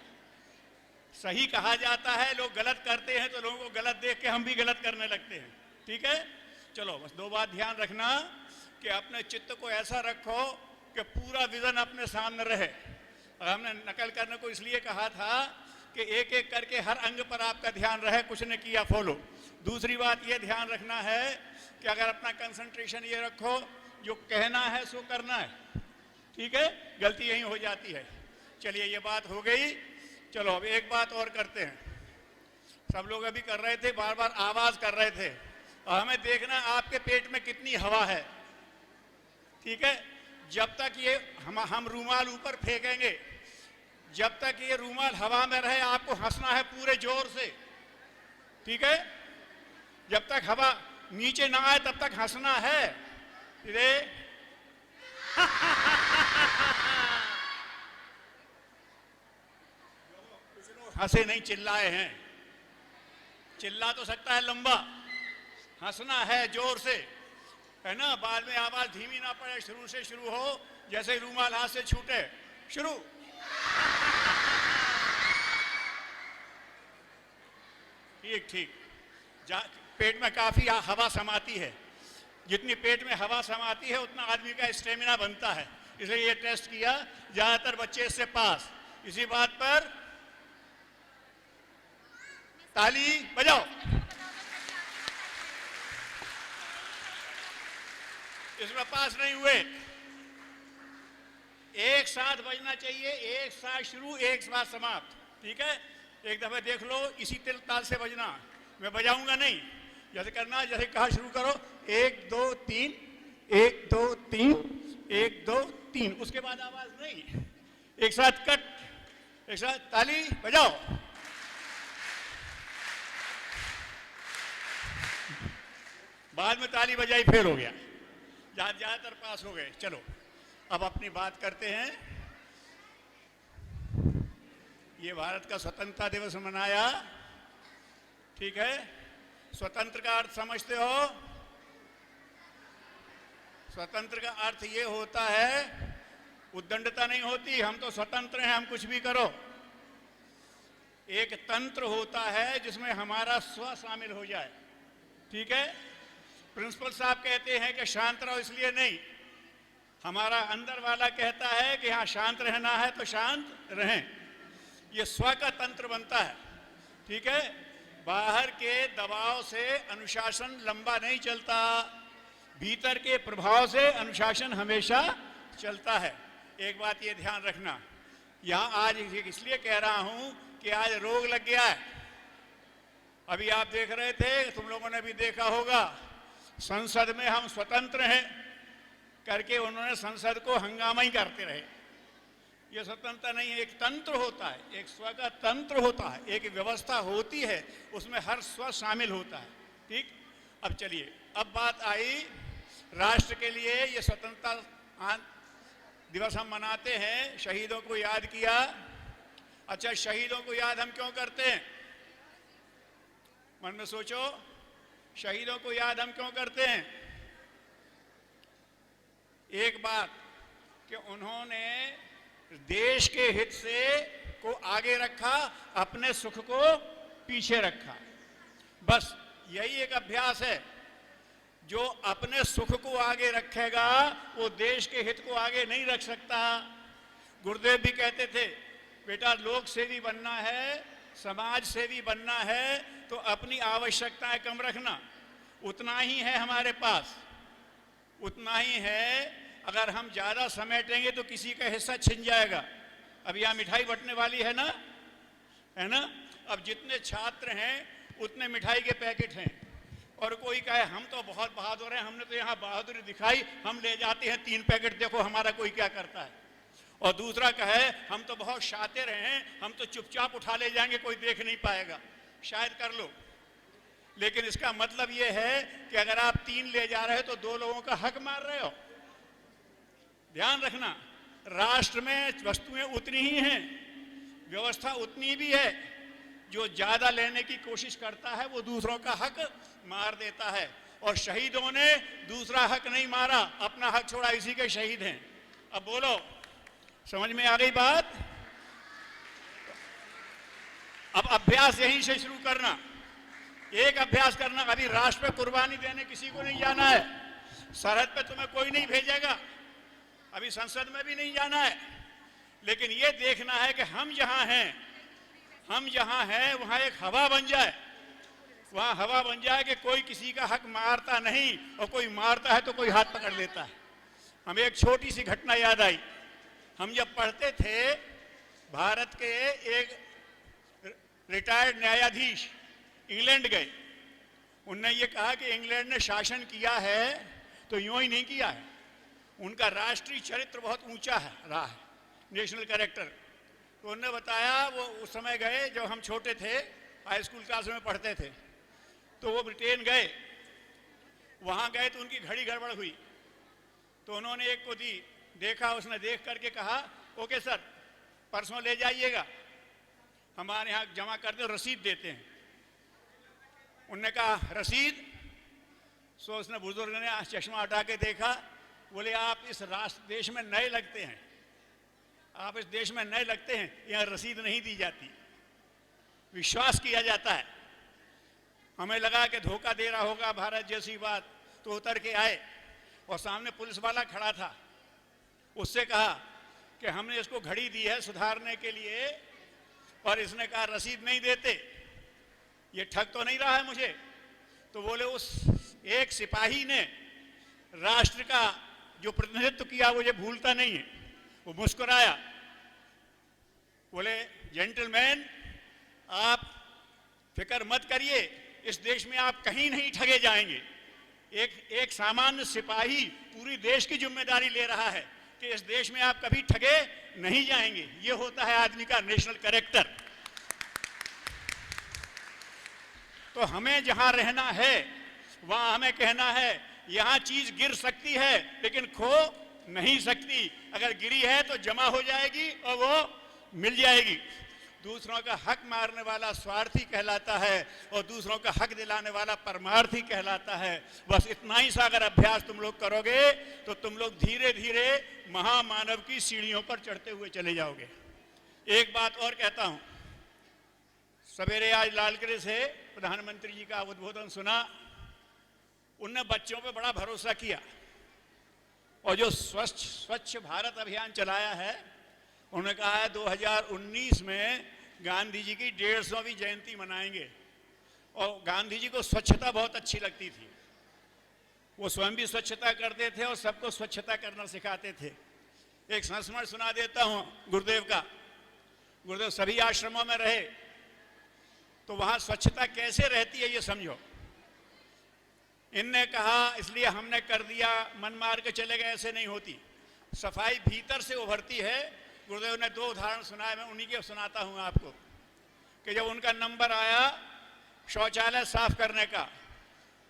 सही कहा जाता है, लोग गलत करते हैं तो लोगों को गलत देख के हम भी गलत करने लगते हैं। ठीक है, चलो बस 2 बात ध्यान रखना कि अपने चित्त को ऐसा रखो कि पूरा विजन अपने सामने रहे। और हमने नकल करने को इसलिए कहा था कि एक एक करके हर अंग पर आपका ध्यान रहे, कुछ ने किया फॉलो। दूसरी बात ये ध्यान रखना है कि अगर अपना कंसंट्रेशन ये रखो, जो कहना है सो करना है। ठीक है, गलती यही हो जाती है। चलिए ये बात हो गई, चलो अब एक बात और करते हैं। सब लोग अभी कर रहे थे, बार बार आवाज कर रहे थे, और हमें देखना आपके पेट में कितनी हवा है। ठीक है, जब तक ये हम रूमाल ऊपर फेंकेंगे, जब तक ये रूमाल हवा में रहे आपको हंसना है पूरे जोर से। ठीक है, जब तक हवा नीचे ना आए तब तक हंसना है। हंसे नहीं, चिल्लाए हैं। चिल्ला तो सकता है लंबा, हंसना है जोर से, है ना। बाद में आवाज धीमी ना पड़े, शुरू से शुरू हो, जैसे रूमाल हाथ से छूटे, शुरू। ठीक ठीक, पेट में काफी हवा समाती है। जितनी पेट में हवा समाती है उतना आदमी का स्टेमिना बनता है। इसलिए ये टेस्ट किया, ज्यादातर बच्चे इससे पास। इसी बात पर ताली बजाओ। इसमें पास नहीं हुए, एक साथ बजना चाहिए, एक साथ शुरू, एक साथ समाप्त। ठीक है, एक दफे देख लो, इसी ताल से बजना। मैं बजाऊंगा नहीं, जैसे करना, जैसे कहा शुरू करो, 1 2 3, 1 2 3, 1 2 3, उसके बाद आवाज नहीं, एक साथ कट, एक साथ ताली बजाओ। बाद में ताली बजाई फेल हो गया, ज्यादातर पास हो गए। चलो अब अपनी बात करते हैं। ये भारत का स्वतंत्रता दिवस मनाया, ठीक है। स्वतंत्र का अर्थ समझते हो? स्वतंत्र का अर्थ ये होता है, उद्दंडता नहीं होती, हम तो स्वतंत्र हैं, हम कुछ भी करो। एक तंत्र होता है जिसमें हमारा स्व शामिल हो जाए। ठीक है, प्रिंसिपल साहब कहते हैं कि शांत रहो, इसलिए नहीं, हमारा अंदर वाला कहता है कि हाँ शांत रहना है तो शांत रहें। ये स्व का तंत्र बनता है। ठीक है, बाहर के दबाव से अनुशासन लंबा नहीं चलता, भीतर के प्रभाव से अनुशासन हमेशा चलता है। एक बात ये ध्यान रखना, यहाँ आज इसलिए कह रहा हूं कि आज रोग लग गया है। अभी आप देख रहे थे, तुम लोगों ने भी देखा होगा, संसद में हम स्वतंत्र हैं करके उन्होंने संसद को हंगामा ही करते रहे। ये स्वतंत्रता नहीं है, एक तंत्र होता है, एक स्व का तंत्र होता है, एक व्यवस्था होती है, उसमें हर स्व शामिल होता है। ठीक, अब चलिए, अब बात आई राष्ट्र के लिए। ये स्वतंत्रता दिवस हम मनाते हैं, शहीदों को याद किया। अच्छा, शहीदों को याद हम क्यों करते हैं? मन में सोचो, शहीदों को याद हम क्यों करते हैं? एक बात कि उन्होंने देश के हित से को आगे रखा, अपने सुख को पीछे रखा। बस यही एक अभ्यास है। जो अपने सुख को आगे रखेगा वो देश के हित को आगे नहीं रख सकता। गुरुदेव भी कहते थे, बेटा लोक सेवी बनना है, समाज सेवी बनना है तो अपनी आवश्यकताएं कम रखना। उतना ही है हमारे पास, उतना ही है। अगर हम ज्यादा समेटेंगे तो किसी का हिस्सा छिन जाएगा। अब यहाँ मिठाई बंटने वाली है ना, है ना। अब जितने छात्र हैं उतने मिठाई के पैकेट हैं, और कोई कहे हम तो बहुत बहादुर हैं, हमने तो यहाँ बहादुरी दिखाई, हम ले जाते हैं 3 पैकेट, देखो हमारा कोई क्या करता है। और दूसरा कहे हम तो बहुत शातिर हैं, हम तो चुपचाप उठा ले जाएंगे, कोई देख नहीं पाएगा, शायद कर लो। लेकिन इसका मतलब ये है कि अगर आप 3 ले जा रहे हो तो 2 लोगों का हक मार रहे हो। ध्यान रखना, राष्ट्र में वस्तुएं उतनी ही हैं, व्यवस्था उतनी भी है। जो ज्यादा लेने की कोशिश करता है वो दूसरों का हक मार देता है, और शहीदों ने दूसरा हक नहीं मारा, अपना हक छोड़ा, इसी के शहीद हैं। अब बोलो, समझ में आ गई बात? अब अभ्यास यहीं से शुरू करना, एक अभ्यास करना। अभी राष्ट्र पे कुर्बानी देने किसी को नहीं जाना है, सरहद पे तुम्हें कोई नहीं भेजेगा, अभी संसद में भी नहीं जाना है, लेकिन ये देखना है कि हम जहां हैं वहां एक हवा बन जाए, वहां हवा बन जाए कि कोई किसी का हक मारता नहीं, और कोई मारता है तो कोई हाथ पकड़ लेता है। हमें एक छोटी सी घटना याद आई। हम जब पढ़ते थे, भारत के एक रिटायर्ड न्यायाधीश इंग्लैंड गए। उनने ये कहा कि इंग्लैंड ने शासन किया है तो यूं ही नहीं किया है, उनका राष्ट्रीय चरित्र बहुत ऊंचा है रहा है, नेशनल कैरेक्टर। तो उन्होंने बताया, वो उस समय गए जब हम छोटे थे, हाई स्कूल क्लास में पढ़ते थे, तो वो ब्रिटेन गए। वहां गए तो उनकी घड़ी गड़बड़ हुई, तो उन्होंने एक को दी, देखा, उसने देख करके कहा, ओके सर, परसों ले जाइएगा, हमारे यहाँ जमा कर दो, रसीद देते हैं। उनने कहा रसीद? सो उसने, बुजुर्ग ने चश्मा हटा के देखा, बोले आप इस राष्ट्र देश में नए लगते हैं, आप इस देश में नए लगते हैं, यहाँ रसीद नहीं दी जाती, विश्वास किया जाता है। हमें लगा कि धोखा दे रहा होगा भारत जैसी बात, तो उतर के आए और सामने पुलिस वाला खड़ा था। उससे कहा कि हमने इसको घड़ी दी है सुधारने के लिए, और इसने कहा रसीद नहीं देते, ये ठग तो नहीं रहा है मुझे? तो बोले उस एक सिपाही ने राष्ट्र का जो प्रतिनिधित्व किया वो ये भूलता नहीं है। वो मुस्कुराया, बोले जेंटलमैन, आप फिक्र मत करिए, इस देश में आप कहीं नहीं ठगे जाएंगे। एक सामान्य सिपाही पूरी देश की जिम्मेदारी ले रहा है कि इस देश में आप कभी ठगे नहीं जाएंगे। ये होता है आदमी का नेशनल कैरेक्टर। तो हमें जहां रहना है वहां हमें कहना है, यहां चीज गिर सकती है लेकिन खो नहीं सकती। अगर गिरी है तो जमा हो जाएगी और वो मिल जाएगी। दूसरों का हक मारने वाला स्वार्थी कहलाता है और दूसरों का हक दिलाने वाला परमार्थी कहलाता है। बस इतना ही सा अगर अभ्यास तुम लोग करोगे तो तुम लोग धीरे धीरे महामानव की सीढ़ियों पर चढ़ते हुए चले जाओगे। एक बात और कहता हूं, सवेरे आज लाल किले से प्रधानमंत्री जी का उद्बोधन सुना। उनने बच्चों पे बड़ा भरोसा किया और जो स्वच्छ भारत अभियान चलाया है, उन्होंने कहा है 2019 में गांधी जी की 150वीं जयंती मनाएंगे। और गांधी जी को स्वच्छता बहुत अच्छी लगती थी, वो स्वयं भी स्वच्छता करते थे और सबको स्वच्छता करना सिखाते थे। एक संस्मरण सुना देता हूं गुरुदेव का। गुरुदेव सभी आश्रमों में रहे तो वहां स्वच्छता कैसे रहती है ये समझो। इनने कहा इसलिए हमने कर दिया, मन मार के चले गए, ऐसे नहीं होती। सफाई भीतर से उभरती है। गुरुदेव ने 2 उदाहरण सुनाए, मैं उन्हीं के सुनाता हूं आपको। कि जब उनका नंबर आया शौचालय साफ करने का,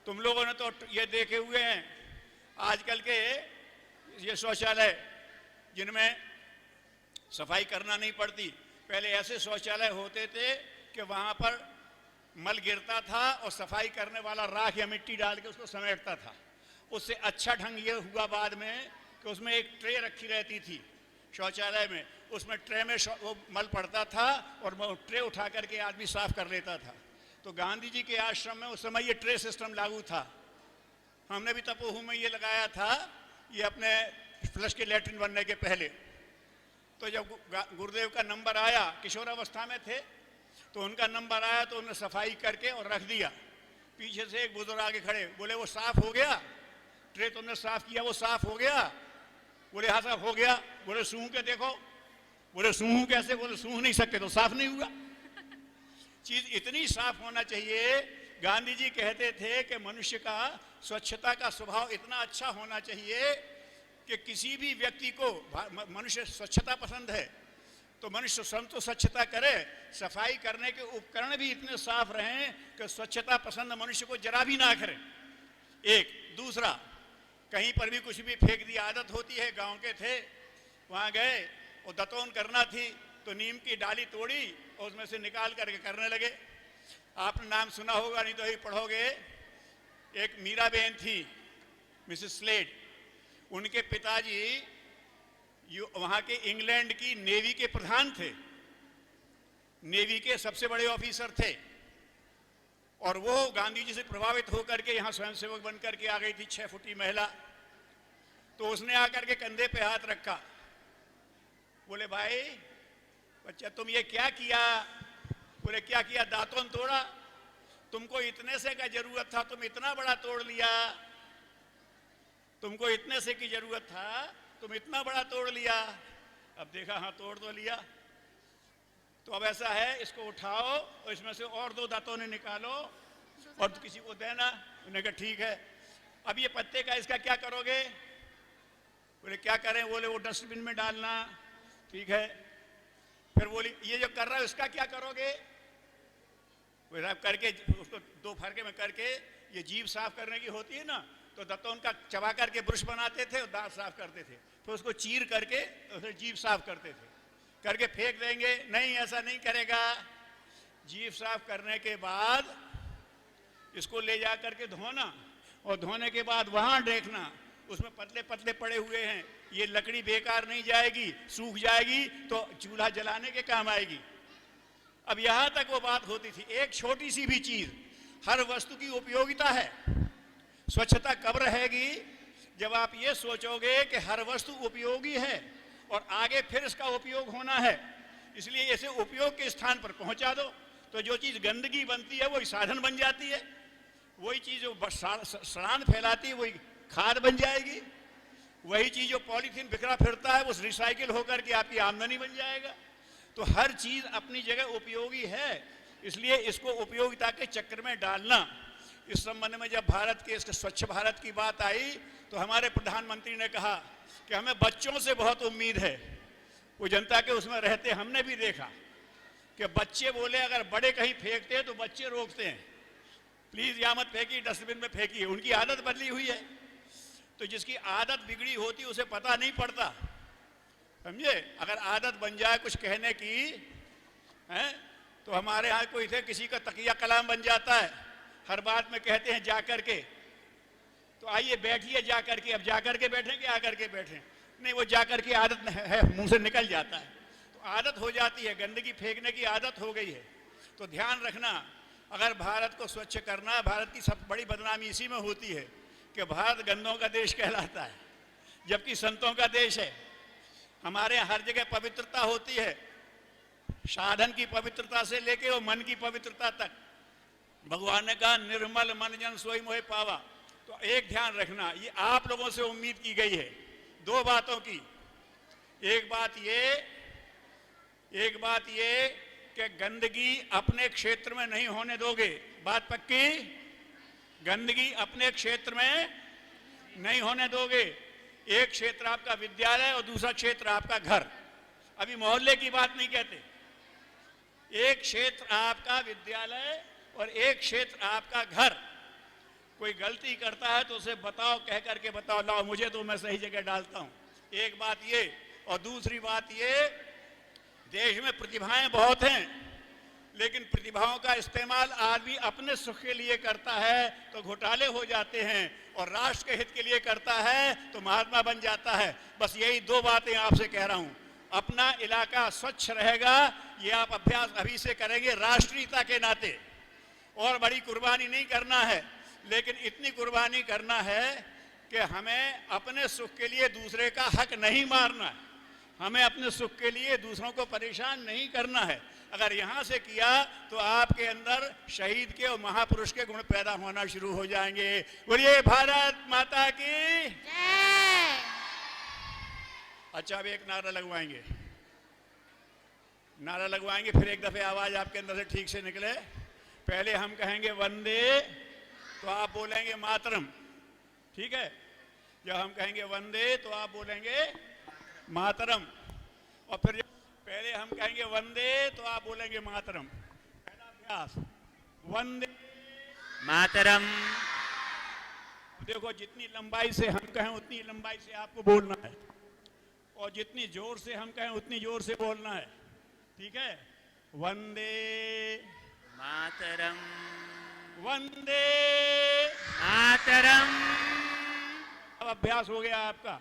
तुम लोगों ने तो ये देखे हुए हैं आजकल के ये शौचालय जिनमें सफाई करना नहीं पड़ती। पहले ऐसे शौचालय होते थे कि वहां पर मल गिरता था और सफाई करने वाला राख या मिट्टी डाल के उसको समेटता था। उससे अच्छा ढंग ये हुआ बाद में कि उसमें एक ट्रे रखी रहती थी शौचालय में, उसमें ट्रे में वो मल पड़ता था और ट्रे उठा करके आदमी साफ कर लेता था। तो गांधी जी के आश्रम में उस समय ये ट्रे सिस्टम लागू था। हमने भी तपोहू में ये लगाया था, ये अपने फ्लश के लेटरिन बनने के पहले। तो जब गुरुदेव का नंबर आया, किशोरावस्था में थे, तो उनका नंबर आया तो उन्होंने सफाई करके और रख दिया। पीछे से एक बुजुर्ग आगे खड़े, बोले वो साफ हो गया? ट्रे तुमने साफ किया, वो साफ हो गया? बोले हाँ साहब हो गया। बोले सूंघ के देखो। बोले सूंघ कैसे? बोले सूंघ नहीं सकते तो साफ नहीं हुआ। चीज इतनी साफ होना चाहिए। गांधी जी कहते थे कि मनुष्य का स्वच्छता का स्वभाव इतना अच्छा होना चाहिए कि किसी भी व्यक्ति को, मनुष्य स्वच्छता पसंद है, तो मनुष्य स्वयं तो स्वच्छता करे, सफाई करने के उपकरण भी इतने साफ रहें कि स्वच्छता पसंद मनुष्य को जरा भी ना करे। एक दूसरा, कहीं पर भी कुछ भी फेंक दी आदत होती है। गांव के थे, वहां गए और दतौन करना थी तो नीम की डाली तोड़ी और उसमें से निकाल करके करने लगे। आपने नाम सुना होगा, नहीं तो ही पढ़ोगे। एक मीरा बहन थी, मिसेस स्लेड, उनके पिताजी वहां के इंग्लैंड की नेवी के प्रधान थे, नेवी के सबसे बड़े ऑफिसर थे। और वो गांधी जी से प्रभावित होकर के यहाँ स्वयंसेवक बनकर के आ गई थी, 6 फुटी महिला। तो उसने आकर के कंधे पे हाथ रखा, बोले भाई बच्चा तुम ये क्या किया? बोले क्या किया? दातुन तोड़ा। तुमको इतने से का जरूरत था, तुम इतना बड़ा तोड़ लिया। तुमको इतने से की जरूरत था, तुम इतना बड़ा तोड़ लिया। अब देखा हाँ तोड़ तो लिया, तो अब ऐसा है इसको उठाओ और इसमें से और 2 दातुन निकालो और किसी को देना। उन्होंने कहा ठीक है। अब ये पत्ते का इसका क्या करोगे? बोले क्या करें? बोले वो डस्टबिन में डालना। ठीक है। फिर बोली ये जो कर रहा है उसका क्या करोगे? बोले करके उसको 2 फरके में करके, ये जीभ साफ करने की होती है ना, तो दातुन का चबा करके ब्रश बनाते थे और दांत साफ करते थे। फिर उसको चीर करके उसे जीभ साफ करते थे, करके फेंक देंगे। नहीं, ऐसा नहीं करेगा। जीभ साफ करने के बाद इसको ले जा करके धोना और धोने के बाद वहां देखना उसमें पतले पतले पड़े हुए हैं, ये लकड़ी बेकार नहीं जाएगी, सूख जाएगी तो चूल्हा जलाने के काम आएगी। अब यहां तक वो बात होती थी। एक छोटी सी भी चीज, हर वस्तु की उपयोगिता है। स्वच्छता कब रहेगी? जब आप ये सोचोगे कि हर वस्तु उपयोगी है और आगे फिर इसका उपयोग होना है, इसलिए इसे उपयोग के स्थान पर पहुंचा दो। तो जो चीज गंदगी बनती है वही साधन बन जाती है, वही चीज जो सड़ान फैलाती है वही खाद बन जाएगी, वही चीज जो पॉलीथीन बिखरा फिरता है वो रिसाइकिल होकर के आपकी आमदनी बन जाएगा। तो हर चीज अपनी जगह उपयोगी है, इसलिए इसको उपयोगिता के चक्र में डालना। इस संबंध में जब भारत के इसके स्वच्छ भारत की बात आई तो हमारे प्रधानमंत्री ने कहा कि हमें बच्चों से बहुत उम्मीद है। वो जनता के उसमें रहते हमने भी देखा कि बच्चे बोले अगर बड़े कहीं फेंकते हैं तो बच्चे रोकते हैं, प्लीज यहाँ मत फेंकिए, डस्टबिन में फेंकिए। उनकी आदत बदली हुई है। तो जिसकी आदत बिगड़ी होती उसे पता नहीं पड़ता, समझे। अगर आदत बन जाए कुछ कहने की है, तो हमारे यहाँ कोई थे, किसी का तकिया कलाम बन जाता है, हर बात में कहते हैं जा करके। तो आइए बैठिए जा करके, अब जा करके बैठेंगे आकर के बैठें, नहीं वो जा करके आदत है, मुंह से निकल जाता है। तो आदत हो जाती है, गंदगी फेंकने की आदत हो गई है। तो ध्यान रखना, अगर भारत को स्वच्छ करना, भारत की सब बड़ी बदनामी इसी में होती है कि भारत गंदों का देश कहलाता है, जबकि संतों का देश है। हमारे यहाँ हर जगह पवित्रता होती है, साधन की पवित्रता से लेके और मन की पवित्रता तक। भगवान ने कहा निर्मल मन जन सोई मोहे पावा। तो एक ध्यान रखना, ये आप लोगों से उम्मीद की गई है 2 बातों की। एक बात ये कि गंदगी अपने क्षेत्र में नहीं होने दोगे, बात पक्की। गंदगी अपने क्षेत्र में नहीं होने दोगे। एक क्षेत्र आपका विद्यालय और दूसरा क्षेत्र आपका घर। अभी मोहल्ले की बात नहीं कहते, एक क्षेत्र आपका विद्यालय और एक क्षेत्र आपका घर। कोई गलती करता है तो उसे बताओ, कह करके बताओ, लाओ मुझे तो मैं सही जगह डालता हूं। एक बात ये, और दूसरी बात ये, देश में प्रतिभाएं बहुत हैं, लेकिन प्रतिभाओं का इस्तेमाल आदमी अपने सुख के लिए करता है तो घोटाले हो जाते हैं, और राष्ट्र के हित के लिए करता है तो महात्मा बन जाता है। बस यही 2 बातें आपसे कह रहा हूं। अपना इलाका स्वच्छ रहेगा, ये आप अभ्यास अभी से करेंगे राष्ट्रीयता के नाते। और बड़ी कुर्बानी नहीं करना है, लेकिन इतनी कुर्बानी करना है कि हमें अपने सुख के लिए दूसरे का हक नहीं मारना है, हमें अपने सुख के लिए दूसरों को परेशान नहीं करना है। अगर यहां से किया तो आपके अंदर शहीद के और महापुरुष के गुण पैदा होना शुरू हो जाएंगे। बोलिए भारत माता की जय। अच्छा, अब एक नारा लगवाएंगे, फिर एक दफे आवाज आपके अंदर से ठीक से निकले। पहले हम कहेंगे वंदे, तो आप बोलेंगे मातरम, ठीक है। जब हम कहेंगे वंदे तो आप बोलेंगे मातरम, और फिर पहले हम कहेंगे वंदे तो आप बोलेंगे मातरम। पहला अभ्यास वंदे मातरम। देखो जितनी लंबाई से हम कहें उतनी लंबाई से आपको बोलना है, और जितनी जोर से हम कहें उतनी जोर से बोलना है। ठीक है? वंदे मातरम। वंदे मातरम। अब अभ्यास हो गया आपका,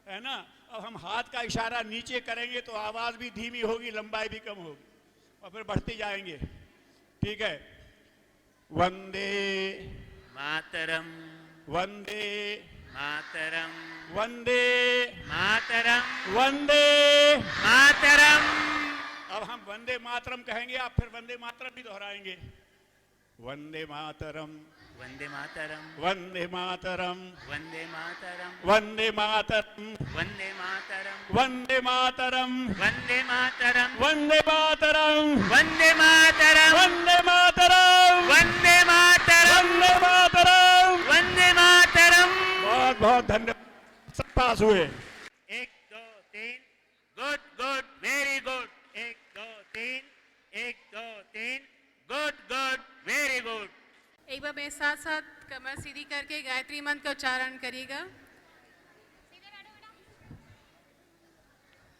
है ना? अब हम हाथ का इशारा नीचे करेंगे तो आवाज भी धीमी होगी, लंबाई भी कम होगी, और फिर बढ़ते जाएंगे। ठीक है? वंदे मातरम। वंदे मातरम। वंदे मातरम। वंदे मातरम। अब हम वंदे मातरम कहेंगे, आप फिर वंदे मातरम भी दोहराएंगे। वंदे मातरम। वंदे मातरम। वंदे मातरम। वंदे मातरम। वंदे मातरम। वंदे मातरम। वंदे मातरम। वंदे मातरम। वंदे मातरम। वंदे मातरम। वंदे मातरम। वंदे मातरम। वंदे मातरम। वंदे मातरम। बहुत बहुत धन्यवाद। सब पास हुए। 1 2 3 good good very good. 1 2 3 1 2 3 good good very good. एक बार मेरे साथ साथ कमर सीधी करके गायत्री मंत्र का उच्चारण करिएगा।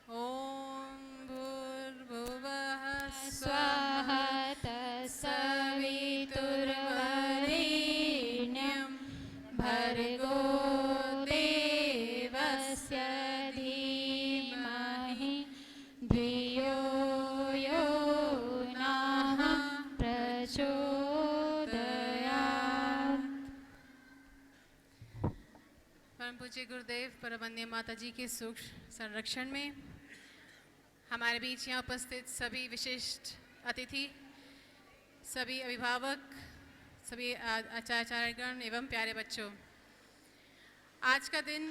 ओम भूर्भुवः स्वाहा तत्सवितुर्वरेण्यं भर्गो देवस्य धीमहि धियो यो नः प्रचोदयात्। परम पूज्य गुरुदेव परमवंद्य माता जी के सूक्ष्म संरक्षण में हमारे बीच यहाँ उपस्थित सभी विशिष्ट अतिथि, सभी अभिभावक, सभी आचार्यगण एवं प्यारे बच्चों, आज का दिन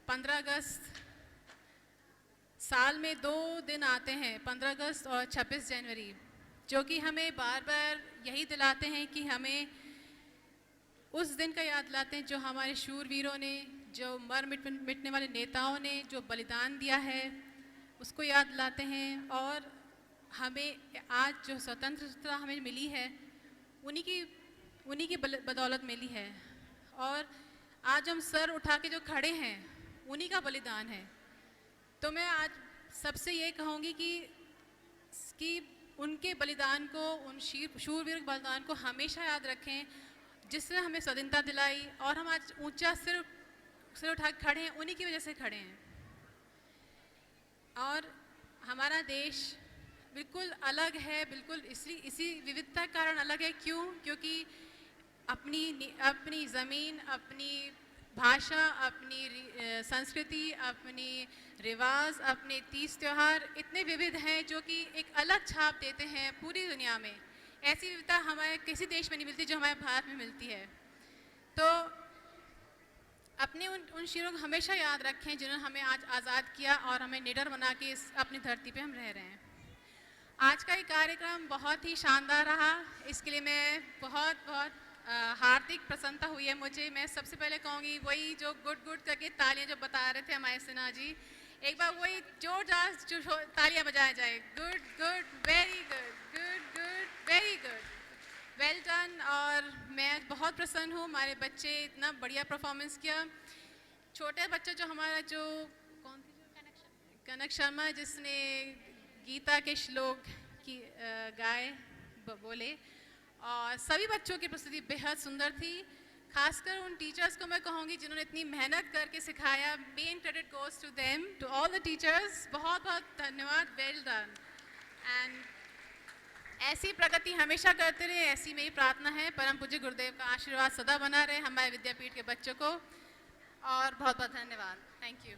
15 अगस्त, साल में 2 दिन आते हैं, 15 अगस्त और 26 जनवरी, जो कि हमें बार बार यही दिलाते हैं कि हमें उस दिन का याद दिलाते हैं जो हमारे शूरवीरों ने, जो मर मिटने वाले नेताओं ने जो बलिदान दिया है, उसको याद दिलाते हैं। और हमें आज जो स्वतंत्रता हमें मिली है उन्हीं की बदौलत मिली है, और आज हम सर उठा के जो खड़े हैं उन्हीं का बलिदान है। तो मैं आज सबसे ये कहूँगी कि उनके बलिदान को, उन शूरवीर के बलिदान को हमेशा याद रखें, जिसने हमें स्वाधीनता दिलाई, और हम आज ऊंचा सिर उठा के खड़े हैं, उन्हीं की वजह से खड़े हैं। और हमारा देश बिल्कुल अलग है, बिल्कुल इसी विविधता के कारण अलग है। क्यों? क्योंकि अपनी ज़मीन, अपनी भाषा, अपनी संस्कृति, अपनी रिवाज, अपने तीज त्यौहार इतने विविध हैं जो कि एक अलग छाप देते हैं पूरी दुनिया में। ऐसी विविधता हमारे किसी देश में नहीं मिलती जो हमारे भारत में मिलती है। तो अपने उन शीरों को हमेशा याद रखें जिन्होंने हमें आज आज़ाद किया और हमें निडर बना के अपनी धरती पे हम रह रहे हैं। आज का ये कार्यक्रम बहुत ही शानदार रहा, इसके लिए मैं बहुत हार्दिक प्रसन्नता हुई है मुझे। मैं सबसे पहले कहूँगी वही जो गुड गुड करके तालियां जो बता रहे थे हमारे सिन्हा जी, एक बार वही जोरदार तालियां बजाया जाए। Good good very good, good good very good, well done. और मैं बहुत प्रसन्न हूँ, हमारे बच्चे इतना बढ़िया परफॉर्मेंस किया। छोटे बच्चा जो हमारा जो कौन थी, कनक शर्मा, जिसने गीता के श्लोक की गाए बोले, और सभी बच्चों की प्रस्तुति बेहद सुंदर थी। खासकर उन टीचर्स को मैं कहूँगी जिन्होंने इतनी मेहनत करके सिखाया। Main credit goes to them, to all the teachers, बहुत बहुत धन्यवाद, वेल डन। एंड ऐसी प्रगति हमेशा करते रहे, ऐसी मेरी प्रार्थना है। परम पूज्य गुरुदेव का आशीर्वाद सदा बना रहे हमारे विद्यापीठ के बच्चों को, और बहुत बहुत धन्यवाद। Thank you.